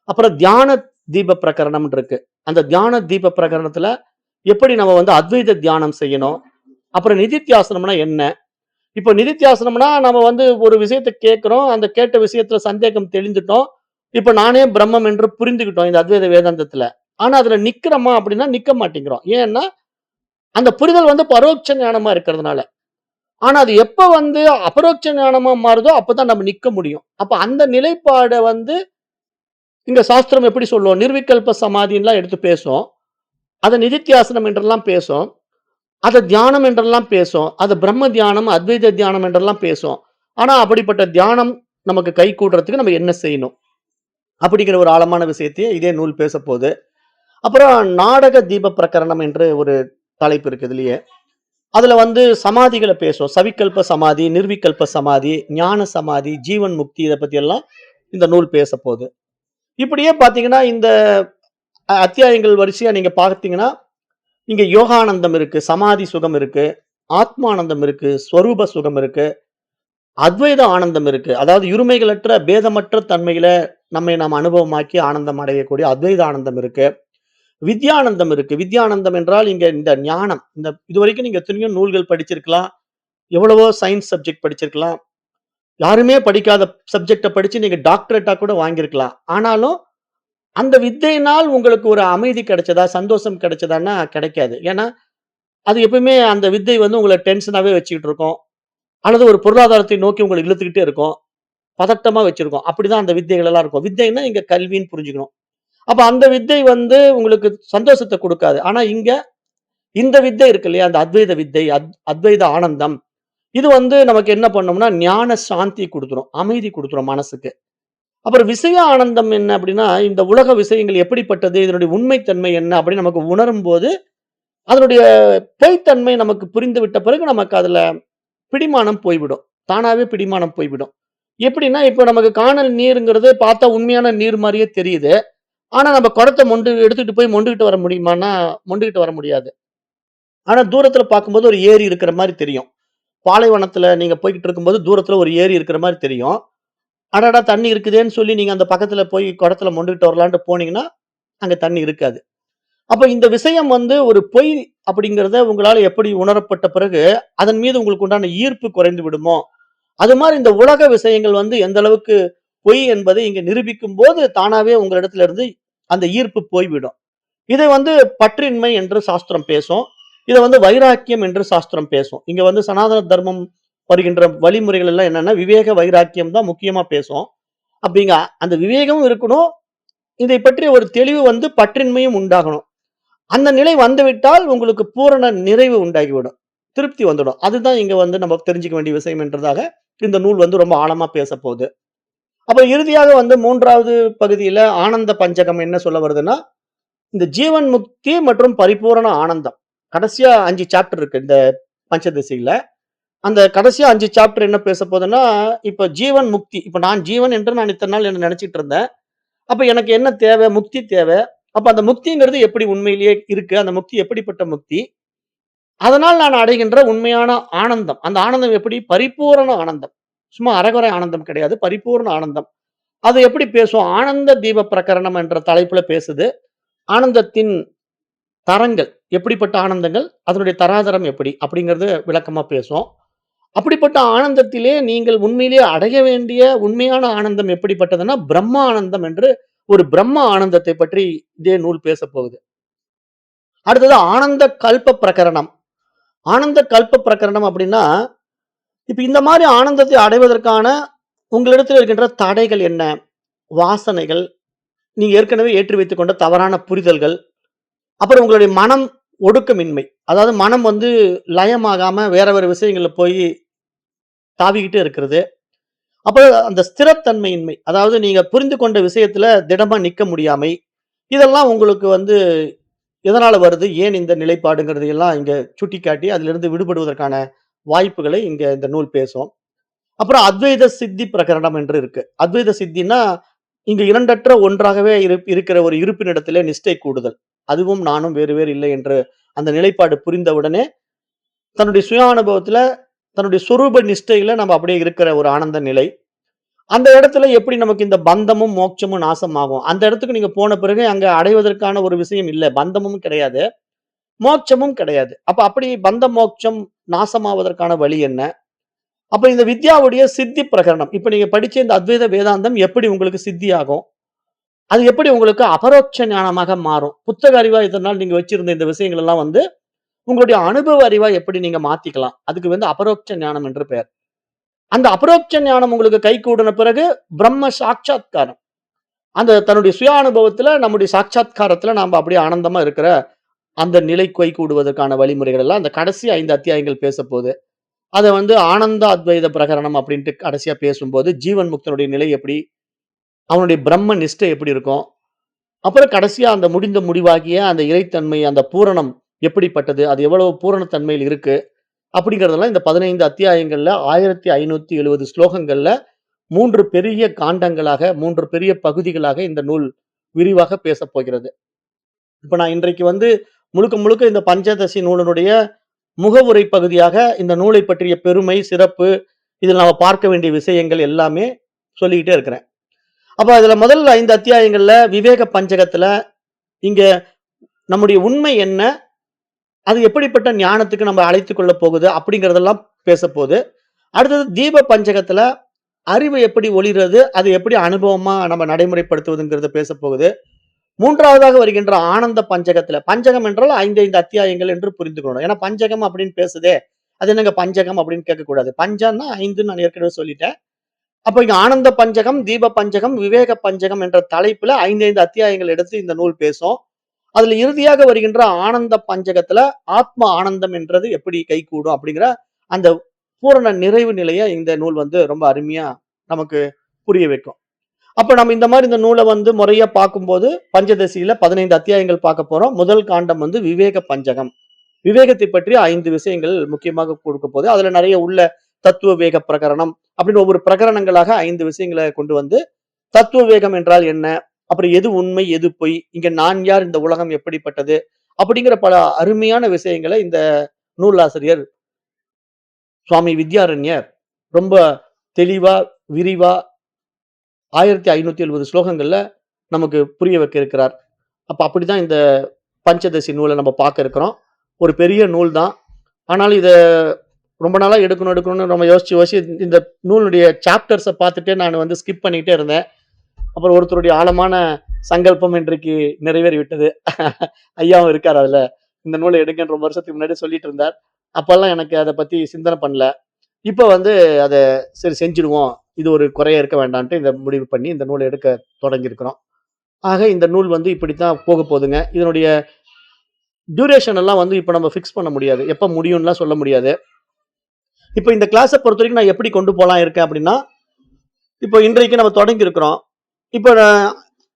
அப்புறம் தியான தீப பிரகரணம்னு இருக்கு. அந்த தியான தீப பிரகரணத்துல எப்படி நம்ம வந்து அத்வைத தியானம் செய்யணும்? அப்புறம் நிதித்தியாசனம்னா என்ன? இப்ப நிதித்தியாசனம்னா நம்ம வந்து ஒரு விஷயத்த கேட்கிறோம். அந்த கேட்ட விஷயத்துல சந்தேகம் தெளிந்துட்டோம். இப்ப நானே பிரம்மம் என்று புரிந்துகிட்டோம் இந்த அத்வைத வேதாந்தத்துல. ஆனா அதுல நிக்கிறோமா அப்படின்னா நிக்க மாட்டேங்கிறோம். ஏன்னா, அந்த புரிதல் வந்து பரோட்ச ஞானமா இருக்கிறதுனால. ஆனா அது எப்ப வந்து அபரோக்ஷ ஞானமா மாறுதோ அப்பதான் நம்ம நிக்க முடியும். அப்ப அந்த நிலைப்பாட வந்து இங்க சாஸ்திரம் எப்படி சொல்லும்? நிர்விகல்ப சமாதின்லாம் எடுத்து பேசும். அத நிதித்தியாசனம் என்றெல்லாம் பேசும். அத தியானம் என்றெல்லாம் பேசும். அது பிரம்ம தியானம், அத்வைத தியானம் என்றெல்லாம் பேசும். ஆனா அப்படிப்பட்ட தியானம் நமக்கு கைகூடுறதுக்கு நம்ம என்ன செய்யணும்? அப்படிங்கிற ஒரு ஆழமான விஷயத்தையே இதே நூல் பேசப்போது. அப்புறம் நாடக தீப பிரகரணம் என்று ஒரு தலைப்பு இருக்கு இதுலயே. அதுல வந்து சமாதிகள பேசும். சவிகல்ப சமாதி, நிர்விகல்ப சமாதி, ஞான சமாதி, ஜீவன் முக்தி இத பத்தி எல்லாம் இந்த நூல் பேசப்போது. இப்படியே பார்த்தீங்கன்னா, இந்த அத்தியாயங்கள் வரிசையா நீங்க பார்த்தீங்கன்னா, இங்க யோகானந்தம் இருக்கு, சமாதி சுகம் இருக்கு, ஆத்மானந்தம் இருக்கு, ஸ்வரூப சுகம் இருக்கு, அத்வைத ஆனந்தம் இருக்கு. அதாவது இருமைகளற்ற பேதமற்ற தன்மையில நம்மை நாம் அனுபவமாக்கி ஆனந்தம் அடையக்கூடிய அத்வைத ஆனந்தம் இருக்கு. வித்யானந்தம் இருக்கு. வித்யானந்தம் என்றால் இங்க இந்த ஞானம். இதுவரைக்கும் நீங்க எத்தனையோ நூல்கள் படிச்சிருக்கலாம். எவ்வளவோ சயன்ஸ் சப்ஜெக்ட் படிச்சிருக்கலாம். யாருமே படிக்காத சப்ஜெக்ட்ட படிச்சு நீங்க டாக்டரேட்டா கூட வாங்கியிருக்கலாம். ஆனாலும் அந்த வித்தையினால் உங்களுக்கு ஒரு அமைதி கிடைச்சதா? சந்தோஷம் கிடைச்சதான்னா கிடைக்காது. ஏன்னா, அது எப்பவுமே அந்த வித்தை வந்து உங்கள டென்ஷனாவே வச்சுக்கிட்டு இருக்கும். அல்லது ஒரு பொருளாதாரத்தை நோக்கி உங்கள இழுத்துக்கிட்டே இருக்கும். பதட்டமா வச்சிருக்கும். அப்படிதான் அந்த வித்தைகள் எல்லாம் இருக்கும். வித்தைன்னா இங்க கல்வின்னு புரிஞ்சுக்கணும். அப்ப அந்த வித்தை வந்து உங்களுக்கு சந்தோஷத்த குடுக்காது. ஆனா இங்க இந்த வித்தை இருக்கு இல்லையா? அந்த அத்வைத வித்தை, அத்வைத ஆனந்தம். இது வந்து நமக்கு என்ன பண்ணும்னா, ஞான சாந்தி குடுத்துரும். அமைதி குடுத்துரும் மனசுக்கு. அப்புறம் விஷய ஆனந்தம் என்ன அப்படின்னா, இந்த உலக விஷயங்கள் எப்படிப்பட்டது? இதனுடைய உண்மைத்தன்மை என்ன? அப்படின்னு நமக்கு உணரும்போது, அதனுடைய பொய்த்தன்மை நமக்கு புரிந்து விட்ட பிறகு நமக்கு அதுல பிடிமானம் போய்விடும். தானாவே பிடிமானம் போய்விடும். எப்படின்னா, இப்ப நமக்கு கானல் நீருங்கிறது பார்த்தா உண்மையான நீர் மாரியே தெரியுது. ஆனா நம்ம குடத்த எடுத்துட்டு போய் மொண்டுகிட்டு வர முடியுமான்னா, மொண்டுகிட்டு வர முடியாது. ஆனா தூரத்துல பார்க்கும்போது ஒரு ஏரி இருக்கிற மாரி தெரியும். பாலைவனத்துல நீங்க போய்க்கிட்டு இருக்கும்போது தூரத்துல ஒரு ஏரி இருக்கிற மாரி தெரியும். அடடா! தண்ணி இருக்குதேன்னு சொல்லி நீங்க அந்த பக்கத்துல போய் குடத்துல மொண்டுகிட்டு வரலான்ட்டு போனீங்கன்னா, அங்க தண்ணி இருக்காது. அப்ப இந்த விஷயம் வந்து ஒரு பொய் அப்படிங்கிறத உங்களால எப்படி உணரப்பட்ட பிறகு, அதன் மீது உங்களுக்கு உண்டான ஈர்ப்பு குறைந்து விடுமோ, அது மாரி இந்த உலக விஷயங்கள் வந்து எந்த அளவுக்கு பொய் என்பதை இங்க நிரூபிக்கும் போது தானாவே உங்களிடத்துல இருந்து அந்த ஈர்ப்பு போய்விடும். இதை வந்து பற்றின்மை என்று சாஸ்திரம் பேசும். இதை வந்து வைராக்கியம் என்று சாஸ்திரம் பேசும். இங்க வந்து சனாதன தர்மம் வருகின்ற வழிமுறைகள் எல்லாம் என்னன்னா விவேக வைராக்கியம் தான் முக்கியமா பேசும். அப்படிங்க அந்த விவேகமும் இருக்கணும். இதை பற்றி ஒரு தெளிவு வந்து பற்றின்மையும் உண்டாகணும். அந்த நிலை வந்துவிட்டால் உங்களுக்கு பூரண நிறைவு உண்டாகிவிடும். திருப்தி வந்துடும். அதுதான் இங்க வந்து நம்ம தெரிஞ்சுக்க வேண்டிய விஷயம் என்றதாக இந்த நூல் வந்து ரொம்ப ஆழமா பேசப் போகுது. அப்ப இறுதியாக வந்து 3வது பகுதியில ஆனந்த பஞ்சகம் என்ன சொல்ல வருதுன்னா, இந்த ஜீவன் முக்தி மற்றும் பரிபூரண ஆனந்தம். கடைசியா 5 சாப்டர் இருக்கு இந்த பஞ்சதசியில. அந்த கடைசியா 5 சாப்டர் என்ன பேசப் போகுதுன்னா, இப்ப ஜீவன் முக்தி. இப்ப நான் ஜீவன் என்று நான் இத்தன நாள் என்ன நினைச்சுட்டு இருந்தேன். அப்ப எனக்கு என்ன தேவை? முக்தி தேவை. அப்ப அந்த முக்திங்கிறது எப்படி உண்மையிலேயே இருக்கு? அந்த முக்தி எப்படிப்பட்ட முக்தி? அதனால் நான் அடைகின்ற உண்மையான ஆனந்தம். அந்த ஆனந்தம் எப்படி? பரிபூரண ஆனந்தம். சும்மா அரைகுறை ஆனந்தம் கிடையாது. பரிபூரண ஆனந்தம். அது எப்படி பேசும்? ஆனந்த தீப பிரகரணம் என்ற தலைப்புல பேசுது. ஆனந்தத்தின் தரங்கள். எப்படிப்பட்ட ஆனந்தங்கள்? அதனுடைய தராதரம் எப்படி? அப்படிங்கிறது விளக்கமா பேசும். அப்படிப்பட்ட ஆனந்தத்திலே நீங்கள் உண்மையிலேயே அடைய வேண்டிய உண்மையான ஆனந்தம் எப்படிப்பட்டதுன்னா, பிரம்ம ஆனந்தம் என்று ஒரு பிரம்ம ஆனந்தத்தை பற்றி இதே நூல் பேசப் போகுது. அடுத்தது ஆனந்த கல்ப பிரகரணம். ஆனந்த கல்ப பிரகரணம் அப்படின்னா, இப்ப இந்த மாரி ஆனந்தத்தை அடைவதற்கான உங்களிடத்தில் இருக்கின்ற தடைகள் என்ன? வாசனைகள், நீங்க ஏற்கனவே ஏற்றி வைத்துக் கொண்ட தவறான புரிதல்கள், அப்புறம் உங்களுடைய மனம் ஒடுக்கமின்மை. அதாவது மனம் வந்து லயமாகாம வேற வேற விஷயங்கள்ல போய் தாவிக்கிட்டே இருக்கிறது. அப்ப அந்த ஸ்திரத்தன்மையின்மை. அதாவது நீங்க புரிந்து கொண்ட விஷயத்துல திடமா நிக்க முடியாமை. இதெல்லாம் உங்களுக்கு வந்து எதனால வருது? ஏன் இந்த நிலைப்பாடுங்கிறது எல்லாம் இங்க சுட்டிக்காட்டி, அதிலிருந்து விடுபடுவதற்கான வாய்ப்புகளை இங்க இந்த நூல் பேசும். அப்புறம் அத்வைத சித்தி பிரகரணம் என்று இருக்கு. அத்வைத சித்தின்னா, இங்க 2 ஒன்றாகவே இருக்கிற ஒரு இருப்பினிடத்திலே நிஷ்டை கூடுதல். அதுவும் நானும் வேறு வேறு இல்லை என்று அந்த நிலைப்பாடு புரிந்தவுடனே, தன்னுடைய சுய அனுபவத்துல, தன்னுடைய சொரூப நிஷ்டையில நம்ம அப்படியே இருக்கிற ஒரு ஆனந்த நிலை. அந்த இடத்துல எப்படி நமக்கு இந்த பந்தமும், மோட்சமும் நாசமாகும். அந்த இடத்துக்கு நீங்க போன பிறகு அங்க அடைவதற்கான ஒரு விஷயம் இல்ல. பந்தமும் கிடையாது, மோட்சமும் கிடையாது. அப்ப அப்படி பந்த மோட்சம் நாசமாவதற்கான வழி என்ன? அப்ப இந்த வித்யாவுடைய சித்தி பிரகரணம். இப்ப நீங்க படிச்ச இந்த அத்வைத வேதாந்தம் எப்படி உங்களுக்கு சித்தியாகும்? அது எப்படி உங்களுக்கு அபரோட்ச ஞானமாக மாறும்? புத்தக அறிவா இத்தன நாள் நீங்க வச்சிருந்த இந்த விஷயங்கள் எல்லாம் வந்து, உங்களுடைய அனுபவ அறிவா எப்படி நீங்க மாத்திக்கலாம்? அதுக்கு வந்து அபரோட்ச ஞானம் என்று பெயர். அந்த அபரோட்ச ஞானம் உங்களுக்கு கைகூடின பிறகு பிரம்ம சாட்சாத்காரம். அந்த தன்னுடைய சுய அனுபவத்துல நம்முடைய சாட்சாத்காரத்துல நாம அப்படியே ஆனந்தமா இருக்கிற அந்த நிலை கைகூடுவதற்கான வழிமுறைகள் எல்லாம் அந்த கடைசி 5 அத்தியாயங்கள் பேசப்போகுது. அத வந்து ஆனந்த அத்வைத பிரகரணம் அப்படின்ட்டு கடைசியா பேசும்போது, ஜீவன் முக்தனுடைய நிலை எப்படி? அவனுடைய பிரம்ம நிஷ்டை எப்படி இருக்கும்? அப்புறம் கடைசியா அந்த முடிந்த முடிவாகிய அந்த இறைத்தன்மை, அந்த பூரணம் எப்படிப்பட்டது? அது எவ்வளவு பூரண தன்மையில் இருக்கு? அப்படிங்கிறதெல்லாம் இந்த 15 அத்தியாயங்கள்ல 1570 ஸ்லோகங்கள்ல 3 பெரிய காண்டங்களாக, 3 பெரிய பகுதிகளாக இந்த நூல் விரிவாக பேசப் போகிறது. இப்ப நான் இன்றைக்கு வந்து முழுக்க முழுக்க இந்த பஞ்சதசி நூலினுடைய முகவுரை பகுதியாக இந்த நூலை பற்றிய பெருமை, சிறப்பு, இதில் நாம பார்க்க வேண்டிய விஷயங்கள் எல்லாமே சொல்லிக்கிட்டே இருக்கிறேன். அப்ப அதுல முதல் 5 அத்தியாயங்கள்ல விவேக பஞ்சகத்துல இங்க நம்முடைய உண்மை என்ன? அது எப்படிப்பட்ட ஞானத்துக்கு நம்ம அழைத்துக் கொள்ளப் போகுது? அப்படிங்கிறதெல்லாம் பேசப்போகுது. அடுத்தது தீப பஞ்சகத்துல அறிவு எப்படி ஒளிர்றது? அது எப்படி அனுபவமா நம்ம நடைமுறைப்படுத்துவதுங்கிறத பேசப்போகுது. 3வதாக வருகின்ற ஆனந்த பஞ்சகத்துல, பஞ்சகம் என்றால் 5, 5 அத்தியாயங்கள் என்று புரிந்துக்கணும். ஏன்னா பஞ்சகம் அப்படின்னு பேசுதே, அது என்னங்க பஞ்சகம் அப்படின்னு கேட்கக்கூடாது. பஞ்சம்னா 5ன்னு நான் ஏற்கனவே சொல்லிட்டேன். அப்ப இங்க ஆனந்த பஞ்சகம், தீப பஞ்சகம், விவேக பஞ்சகம் என்ற தலைப்புல 5, 5 அத்தியாயங்கள் எடுத்து இந்த நூல் பேசும். அதுல இறுதியாக வருகின்ற ஆனந்த பஞ்சகத்துல ஆத்ம ஆனந்தம் என்றது எப்படி கைகூடும் அப்படிங்கிற அந்த பூரண நிறைவு நிலைய இந்த நூல் வந்து ரொம்ப அருமையா நமக்கு புரிய வைக்கும். அப்ப நம்ம இந்த மாதிரி இந்த நூலை வந்து முறையா பார்க்கும்போது பஞ்சதசியில 15 அத்தியாயங்கள் பார்க்க போறோம். முதல் காண்டம் வந்து விவேக பஞ்சகம். விவேகத்தை பற்றி 5 விஷயங்கள் முக்கியமாக கொடுக்க போகுது. அதுல நிறைய உள்ள தத்துவ வேக பிரகரணம் அப்படின்னு ஒவ்வொரு பிரகரணங்களாக 5 விஷயங்களை கொண்டு வந்து தத்துவ வேகம் என்றால் என்ன? அப்புறம் எது உண்மை? எது பொய்? இங்க நான் யார்? இந்த உலகம் எப்படிப்பட்டது? அப்படிங்கிற பல அருமையான விஷயங்களை இந்த நூலாசிரியர் சுவாமி வித்யாரண்யர் ரொம்ப தெளிவா, விரிவா 1570 ஸ்லோகங்கள்ல நமக்கு புரிய வைக்க இருக்கிறார். அப்ப அப்படிதான் இந்த பஞ்சதசி நூலை நம்ம பார்க்க இருக்கிறோம். ஒரு பெரிய நூல் தான். ஆனால் இத ரொம்ப நாளா எடுக்கணும்னு நம்ம யோசிச்சு இந்த நூலுடைய சாப்டர்ஸ பார்த்துட்டே நான் வந்து ஸ்கிப் பண்ணிட்டே இருந்தேன். அப்புறம் ஒருத்தருடைய ஆழமான சங்கல்பம் இன்றைக்கு நிறைவேறிவிட்டது. ஐயாவும் இருக்காரு அதுல. இந்த நூல எடுங்கன்னு ரொம்ப வருஷத்துக்கு முன்னாடியே சொல்லிட்டு இருந்தார். அப்பல்லாம் எனக்கு அத பத்தி சிந்தனை பண்ணல. இப்ப வந்து அத சரி செஞ்சுடுவோம். இது ஒரு குறையா இருக்க வேண்டான்ட்டு இந்த முடிவு பண்ணி இந்த நூல எடுக்க தொடங்கியிருக்கிறோம். ஆக இந்த நூல் வந்து இப்படித்தான் போதுங்க. இதனுடைய டியூரேஷன் எல்லாம் வந்து இப்ப நம்ம ஃபிக்ஸ் பண்ண முடியாது. எப்ப முடியும்லாம் சொல்ல முடியாது. இப்ப இந்த கிளாஸ பொறுத்தவரைக்கும் நான் எப்படி கொண்டு போலாம் இருக்கேன் அப்படின்னா, இப்போ இன்றைக்கு நம்ம தொடங்கி இருக்கிறோம். இப்ப நான்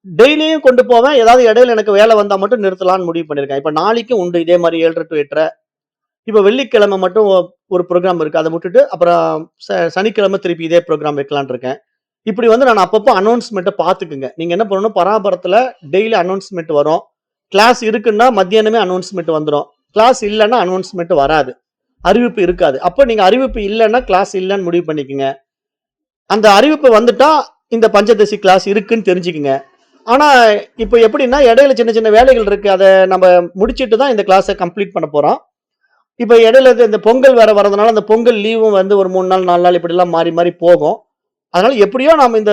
டெய்லியும் கொண்டு போவேன். ஏதாவது இடையில எனக்கு வேலை வந்தா மட்டும் நிறுத்தலாம்னு முடிவு பண்ணியிருக்கேன். இப்ப நாளைக்கும் உண்டு இதே மாரி 7:30 டூ 8:30. இப்ப வெள்ளிக்கிழமை மட்டும் ஒரு புரோகிராம் இருக்கு. அத விட்டுட்டு அப்புறம் சனிக்கிழமை திருப்பி இதே புரோகிராம் வைக்கலாம்னு இருக்கேன். இப்படி வந்து நான் அப்பப்போ அனௌன்ஸ்மென்ட்ட பார்த்துக்குங்க. நீங்க என்ன பண்ணணும், பராபரத்துல டெய்லி அனௌன்ஸ்மென்ட் வரும். கிளாஸ் இருக்குன்னா மத்தியானமே அனௌன்ஸ்மென்ட் வந்துரும். கிளாஸ் இல்லன்னா அனௌன்ஸ்மென்ட் வராது. அறிவிப்பு இருக்காது. அப்ப நீங்க அறிவிப்பு இல்லன்னா கிளாஸ் இல்லன்னு முடிவு பண்ணிக்கங்க. அந்த அறிவிப்பு வந்துட்டா இந்த பஞ்சதசி கிளாஸ் இருக்குன்னு தெரிஞ்சுக்கங்க. ஆனா இப்ப எப்படின்னா இடையில சின்ன சின்ன வேலைகள் இருக்கு. அத நம்ம முடிச்சிட்டு தான் இந்த கிளாஸ கம்ப்ளீட் பண்ண போறோம். இப்ப இடையில இந்த பொங்கல் வேற வரதுனால அந்த பொங்கல் லீவும் வந்து ஒரு 3 நாள் 4 நாள் இப்படிலாம் மாறி மாறி போகும். அதனால எப்படியோ நாம இந்த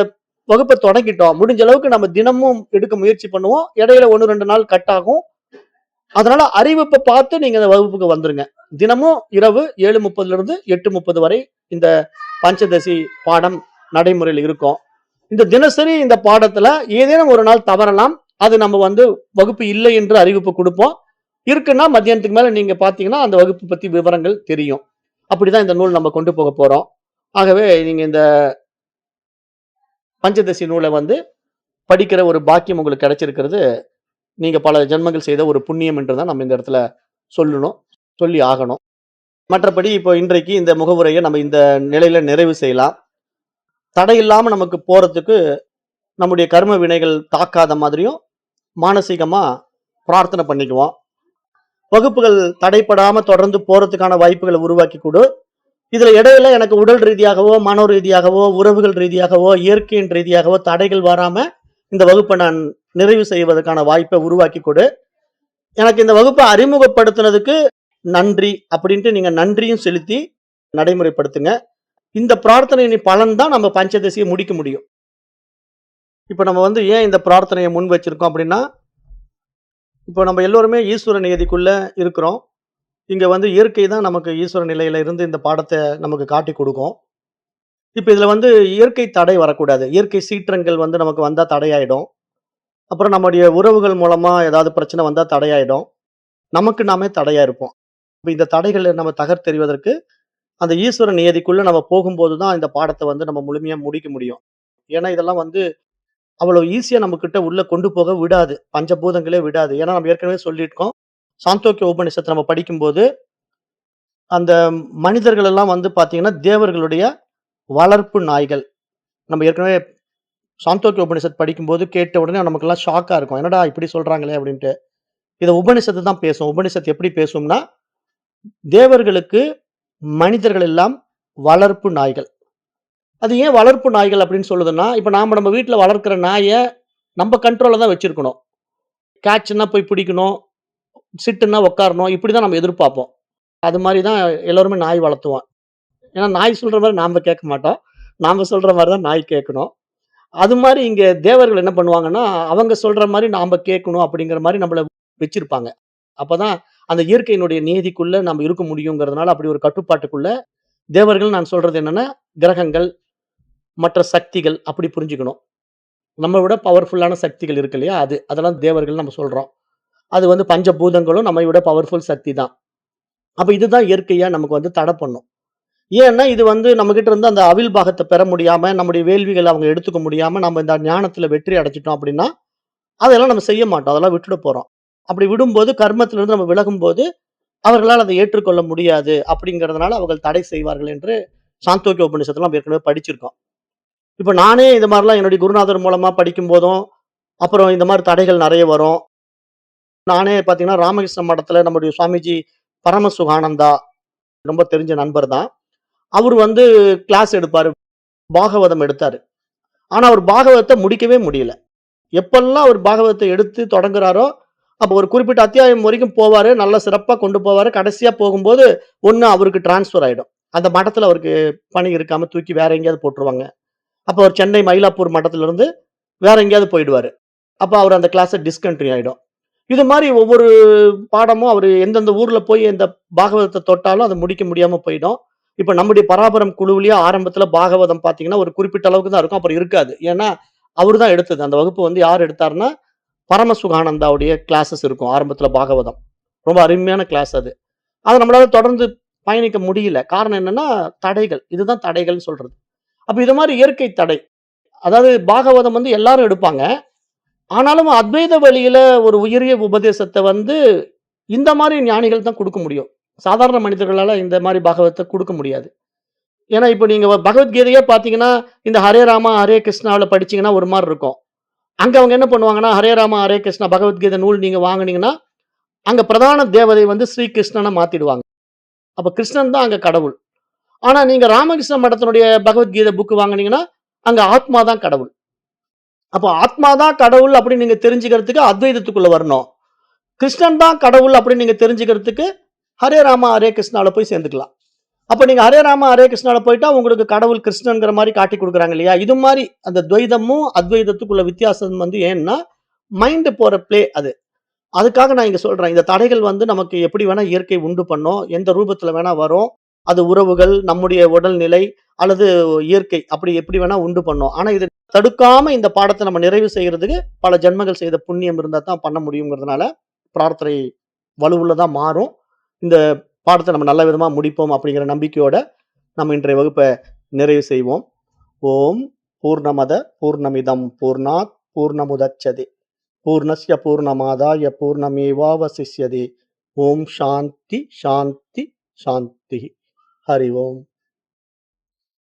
வகுப்ப தொடங்கிட்டோம். முடிஞ்ச அளவுக்கு நம்ம தினமும் எடுக்க முயற்சி பண்ணுவோம். இடையில 1, 2 நாள் கட் ஆகும். அதனால அறிவிப்ப பார்த்து நீங்க இந்த வகுப்புக்கு வந்துருங்க. தினமும் இரவு 7:30 8:30 வரை இந்த பஞ்சதசி பாடம் நடைமுறையில் இருக்கும். இந்த தினசரி இந்த பாடத்துல ஏதேனும் ஒரு நாள் தவறலாம். அது நம்ம வந்து வகுப்பு இல்லை என்று அறிவிப்பு குடுப்போம். இருக்குன்னா மத்தியானத்துக்கு மேல நீங்க பார்த்தீங்கன்னா, அந்த வகுப்பு பத்தி விவரங்கள் தெரியும். அப்படிதான் இந்த நூல் நம்ம கொண்டு போக போறோம். ஆகவே நீங்க இந்த பஞ்சதசி நூல வந்து படிக்கிற ஒரு பாக்கியம் உங்களுக்கு கிடைச்சிருக்கிறது, நீங்க பல ஜென்மங்கள் செய்த ஒரு புண்ணியம் என்று தான் நம்ம இந்த இடத்துல சொல்லணும். சொல்லி ஆகணும். மற்றபடி இப்போ இன்றைக்கு இந்த முகவுரைய நம்ம இந்த நிலையில நிறைவு செய்யலாம். தடையில்லாம நமக்கு போறதுக்கு நம்முடைய கர்ம வினைகள் தாக்காத மாதிரியும் மானசீகமா பிரார்த்தனை பண்ணிக்குவோம். வகுப்புகள் தடைப்படாம தொடர்ந்து போறதுக்கான வாய்ப்புகளை உருவாக்கி கொடு. இதுல இடையில எனக்கு உடல் ரீதியாகவோ, மனோ ரீதியாகவோ, உறவுகள் ரீதியாகவோ, இயற்கையின் ரீதியாகவோ தடைகள் வராம இந்த வகுப்பை நான் நிறைவு செய்வதற்கான வாய்ப்பை உருவாக்கி கொடு. எனக்கு இந்த வகுப்பை அறிமுகப்படுத்தினதுக்கு நன்றி அப்படின்ட்டு நீங்க நன்றியும் செலுத்தி நடைமுறைப்படுத்துங்க. இந்த பிரார்த்தனையின் பலன் தான் நம்ம பஞ்சதசியை முடிக்க முடியும். இப்ப நம்ம வந்து ஏன் இந்த பிரார்த்தனையை முன் வச்சிருக்கோம் அப்படின்னா, இப்போ நம்ம எல்லோருமே ஈஸ்வர நியதிக்குள்ள இருக்கிறோம். இங்க வந்து இயற்கை தான் நமக்கு ஈஸ்வர நிலையில இருந்து இந்த பாடத்த நமக்கு காட்டிக் குடுக்கும். இப்ப இதுல வந்து இயற்கை தடை வரக்கூடாது. இயற்கை சீற்றங்கள் வந்து நமக்கு வந்தா தடையாயிடும். அப்புறம் நம்முடைய உறவுகள் மூலமா ஏதாவது பிரச்சனை வந்தா தடையாயிடும். நமக்கு நாமே தடையா இருப்போம். இப்ப இந்த தடைகள நம்ம தகர்த்தெறிவதற்கு அந்த ஈஸ்வர நியதிக்குள்ள நம்ம போகும்போது தான் இந்த பாடத்த வந்து நம்ம முழுமையா முடிக்க முடியும். ஏன்னா இதெல்லாம் வந்து அவ்வளவு ஈஸியா நம்மகிட்ட உள்ள கொண்டு போக விடாது. பஞ்சபூதங்களே விடாது. ஏன்னா நம்ம ஏற்கனவே சொல்லியிருக்கோம். சாந்தோக்கிய உபநிஷத்த நம்ம படிக்கும்போது, அந்த மனிதர்கள் எல்லாம் வந்து பார்த்தீங்கன்னா, தேவர்களுடைய வளர்ப்பு நாய்கள். நம்ம ஏற்கனவே சாந்தோக்கிய உபநிஷத் படிக்கும்போது கேட்ட உடனே நமக்கெல்லாம் ஷாக்கா இருக்கும். என்னடா இப்படி சொல்றாங்களே அப்படின்ட்டு. இத உபநிஷத்து தான் பேசும். உபநிஷத் எப்படி பேசும்னா, தேவர்களுக்கு மனிதர்கள் எல்லாம் வளர்ப்பு நாய்கள். அது ஏன் வளர்ப்பு நாய்கள் அப்படின்னு சொல்லுதுன்னா, இப்ப நம்ம வீட்ல வளர்க்கிற நாய நம்ம கண்ட்ரோல்ல தான் வச்சிருக்கணும். கேட்ச்ன்னா போய் பிடிக்கணும், சிட்டுன்னா உட்காரணும். இப்படிதான் நம்ம எதிர்பார்ப்போம். அது மாரி தான் எல்லாருமே நாய் வளர்த்துவோம். ஏன்னா நாய் சொல்ற மாரி நாம கேட்க மாட்டோம். நாம சொல்ற மாரி தான் நாய் கேட்கணும். அது மாரி இங்க தேவர்கள் என்ன பண்ணுவாங்கன்னா, அவங்க சொல்ற மாரி நாம கேட்கணும் அப்படிங்கிற மாரி நம்மள வச்சிருப்பாங்க. அப்பதான் அந்த இயற்கையினுடைய நியதிக்குள்ள நம்ம இருக்க முடியுங்கிறதுனால அப்படி ஒரு கட்டுப்பாட்டுக்குள்ள தேவர்கள் நான் சொல்றது என்னன்னா, கிரகங்கள், மற்ற சக்திகள் அப்படி புரிஞ்சுக்கணும். நம்ம விட பவர்ஃபுல்லான சக்திகள் இருக்கு இல்லையா? அது. அதெல்லாம் தேவர்கள்ன்னு நம்ம சொல்றோம். அது வந்து பஞ்சபூதங்களும் நம்மை விட பவர்ஃபுல் சக்தி தான். அப்ப இதுதான் இயற்கையா நமக்கு வந்து தடை பண்ணும். ஏன்னா, இது வந்து நம்மகிட்ட இருந்து அந்த அவிழ் பாகத்த பெற முடியாம, நம்முடைய வேள்விகள அவங்க எடுத்துக்க முடியாம, நம்ம இந்த ஞானத்துல வெற்றி அடைஞ்சுட்டோம் அப்படின்னா, அதெல்லாம் நம்ம செய்ய மாட்டோம். அதெல்லாம் விட்டுட போறோம். அப்படி விடும்போது கர்மத்திலிருந்து நம்ம விலகும்போது, அவர்களால் அதை ஏற்றுக்கொள்ள முடியாது அப்படிங்கிறதுனால அவர்கள் தடை செய்வார்கள் என்று சாந்தோக்கிய உபநிஷத்துல நம்ம ஏற்கனவே படிச்சிருக்கோம். இப்ப நானே இது மாரிலாம் என்னுடைய குருநாதர் மூலமா படிக்கும்போதும், அப்புறம் இந்த மாரி தடைகள் நெறைய வரும். நானே பார்த்தீங்கன்னா, ராமகிருஷ்ண மடத்துல நம்முடைய சுவாமிஜி பரமசுகானந்தா ரொம்ப தெரிஞ்ச நண்பர் தான். அவரு வந்து கிளாஸ் எடுப்பாரு. பாகவதம் எடுத்தாரு. ஆனா, அவர் பாகவதத்த முடிக்கவே முடியல. எப்பல்லாம் அவர் பாகவதத்த எடுத்து தொடங்குறாரோ, அப்ப ஒரு குறிப்பிட்ட அத்தியாயம் வரைக்கும் போவாரு. நல்லா சிறப்பா கொண்டு போவாரு. கடைசியா போகும்போது, ஒண்ணு அவருக்கு ட்ரான்ஸ்ஃபர் ஆயிடும். அந்த மடத்துல அவருக்கு பணி இருக்காம தூக்கி வேற எங்கேயாவது போட்டுருவாங்க. அப்ப அவர் சென்னை மயிலாப்பூர் மடத்திலிருந்து வேற எங்கேயாவது போயிடுவாரு. அப்ப அவர் அந்த கிளாஸ டிஸ்கன்டின்யூ ஆயிடும். இது மாரி ஒவ்வொரு பாடமும் அவரு எந்தெந்த ஊர்ல போய் இந்த பாகவதத்த தொட்டாலும் அத முடிக்க முடியாம போயிடும். இப்ப நம்முடைய பராபரம் குழுவிலேயே ஆரம்பத்துல பாகவதம் பார்த்தீங்கன்னா, ஒரு குறிப்பிட்ட அளவுக்கு தான் இருக்கும். அப்புறம் இருக்காது. ஏன்னா, அவரு தான் எடுத்தது. அந்த வகுப்பு வந்து யார் எடுத்தாருன்னா, பரமசுகானந்தாவுடைய கிளாஸஸ் இருக்கும் ஆரம்பத்துல பாகவதம். ரொம்ப அருமையான கிளாஸ் அது. அத நம்மளால தொடர்ந்து பயணிக்க முடியல. காரணம் என்னன்னா, தடைகள். இதுதான் தடைகள்னு சொல்றது. அப்ப இது மாரி இயற்கை தடை. அதாவது பாகவதம் வந்து எல்லாரும் எடுப்பாங்க. ஆனாலும் அத்வைத வழியில ஒரு உயரிய உபதேசத்த வந்து இந்த மாரி ஞானிகள் தான் குடுக்க முடியும். சாதாரண மனிதர்களால இந்த மாரி பாகவத்த குடுக்க முடியாது. ஏன்னா, இப்ப நீங்க பகவத்கீதையே பார்த்தீங்கன்னா, இந்த ஹரே ராமா, ஹரே கிருஷ்ணாவுல படிச்சீங்கன்னா ஒரு மாரி இருக்கும். அங்க அவங்க என்ன பண்ணுவாங்கன்னா, ஹரே ராமா, ஹரே கிருஷ்ணா பகவத்கீதை நூல் நீங்க வாங்குனீங்கன்னா, அங்க பிரதான தேவதை வந்து ஸ்ரீ கிருஷ்ணனா மாத்திடுவாங்க. அப்ப கிருஷ்ணன் தான் அங்க கடவுள். ஆனா நீங்க ராமகிருஷ்ண மடத்தினுடைய பகவத்கீதை புக் வாங்குனீங்கன்னா, அங்க ஆத்மா தான் கடவுள். அப்ப ஆத்மா தான் கடவுள் அப்படின்னு நீங்க தெரிஞ்சுக்கிறதுக்கு அத்வைதத்துக்குள்ள வரணும். கிருஷ்ணன் தான் கடவுள் அப்படின்னு நீங்க தெரிஞ்சுக்கிறதுக்கு ஹரே ராமா, ஹரே கிருஷ்ணால போய் சேர்ந்துக்கலாம். அப்ப நீங்க ஹரே ராமா, ஹரே கிருஷ்ணால போயிட்டா உங்களுக்கு கடவுள் கிருஷ்ணன்ங்கிற மாரி காட்டிக் குடுக்குறாங்க இல்லையா? இது மாரி அந்த துவைதமும், அத்வைதத்துக்குள்ள வித்தியாசம் வந்து ஏன்னா, மைண்ட் போற பிளே அது. அதுக்காக நான் இங்க சொல்றேன். இந்த தடைகள் வந்து நமக்கு எப்படி வேணா இயற்கை உண்டு பண்ணும். எந்த ரூபத்துல வேணா வரும். அது உறவுகள், நம்முடைய உடல்நிலை அல்லது இயற்கை அப்படி எப்படி வேணா உண்டு பண்ணும். ஆனா இத தடுக்காம இந்த பாடத்த நம்ம நிறைவு செய்யறதுக்கு பல ஜென்மங்கள் செய்த புண்ணியம் இருந்தா தான் பண்ண முடியுங்கிறதுனால, பிரார்த்தனை வலுவுள்ளதா மாறும். இந்த பாடத்த நம்ம நல்ல விதமா முடிப்போம் அப்படிங்கிற நம்பிக்கையோட, நம்ம இன்றைய வகுப்ப நிறைவு செய்வோம். ஓம் பூர்ணமத பூர்ணமிதம் பூர்ணாத் பூர்ணமுதச்யதே பூர்ணஸ்ய பூர்ணமாதாய பூர்ணமேவாவசிஷ்யதே. ஓம் சாந்தி, சாந்தி, சாந்தி. ஹரி ஓம்.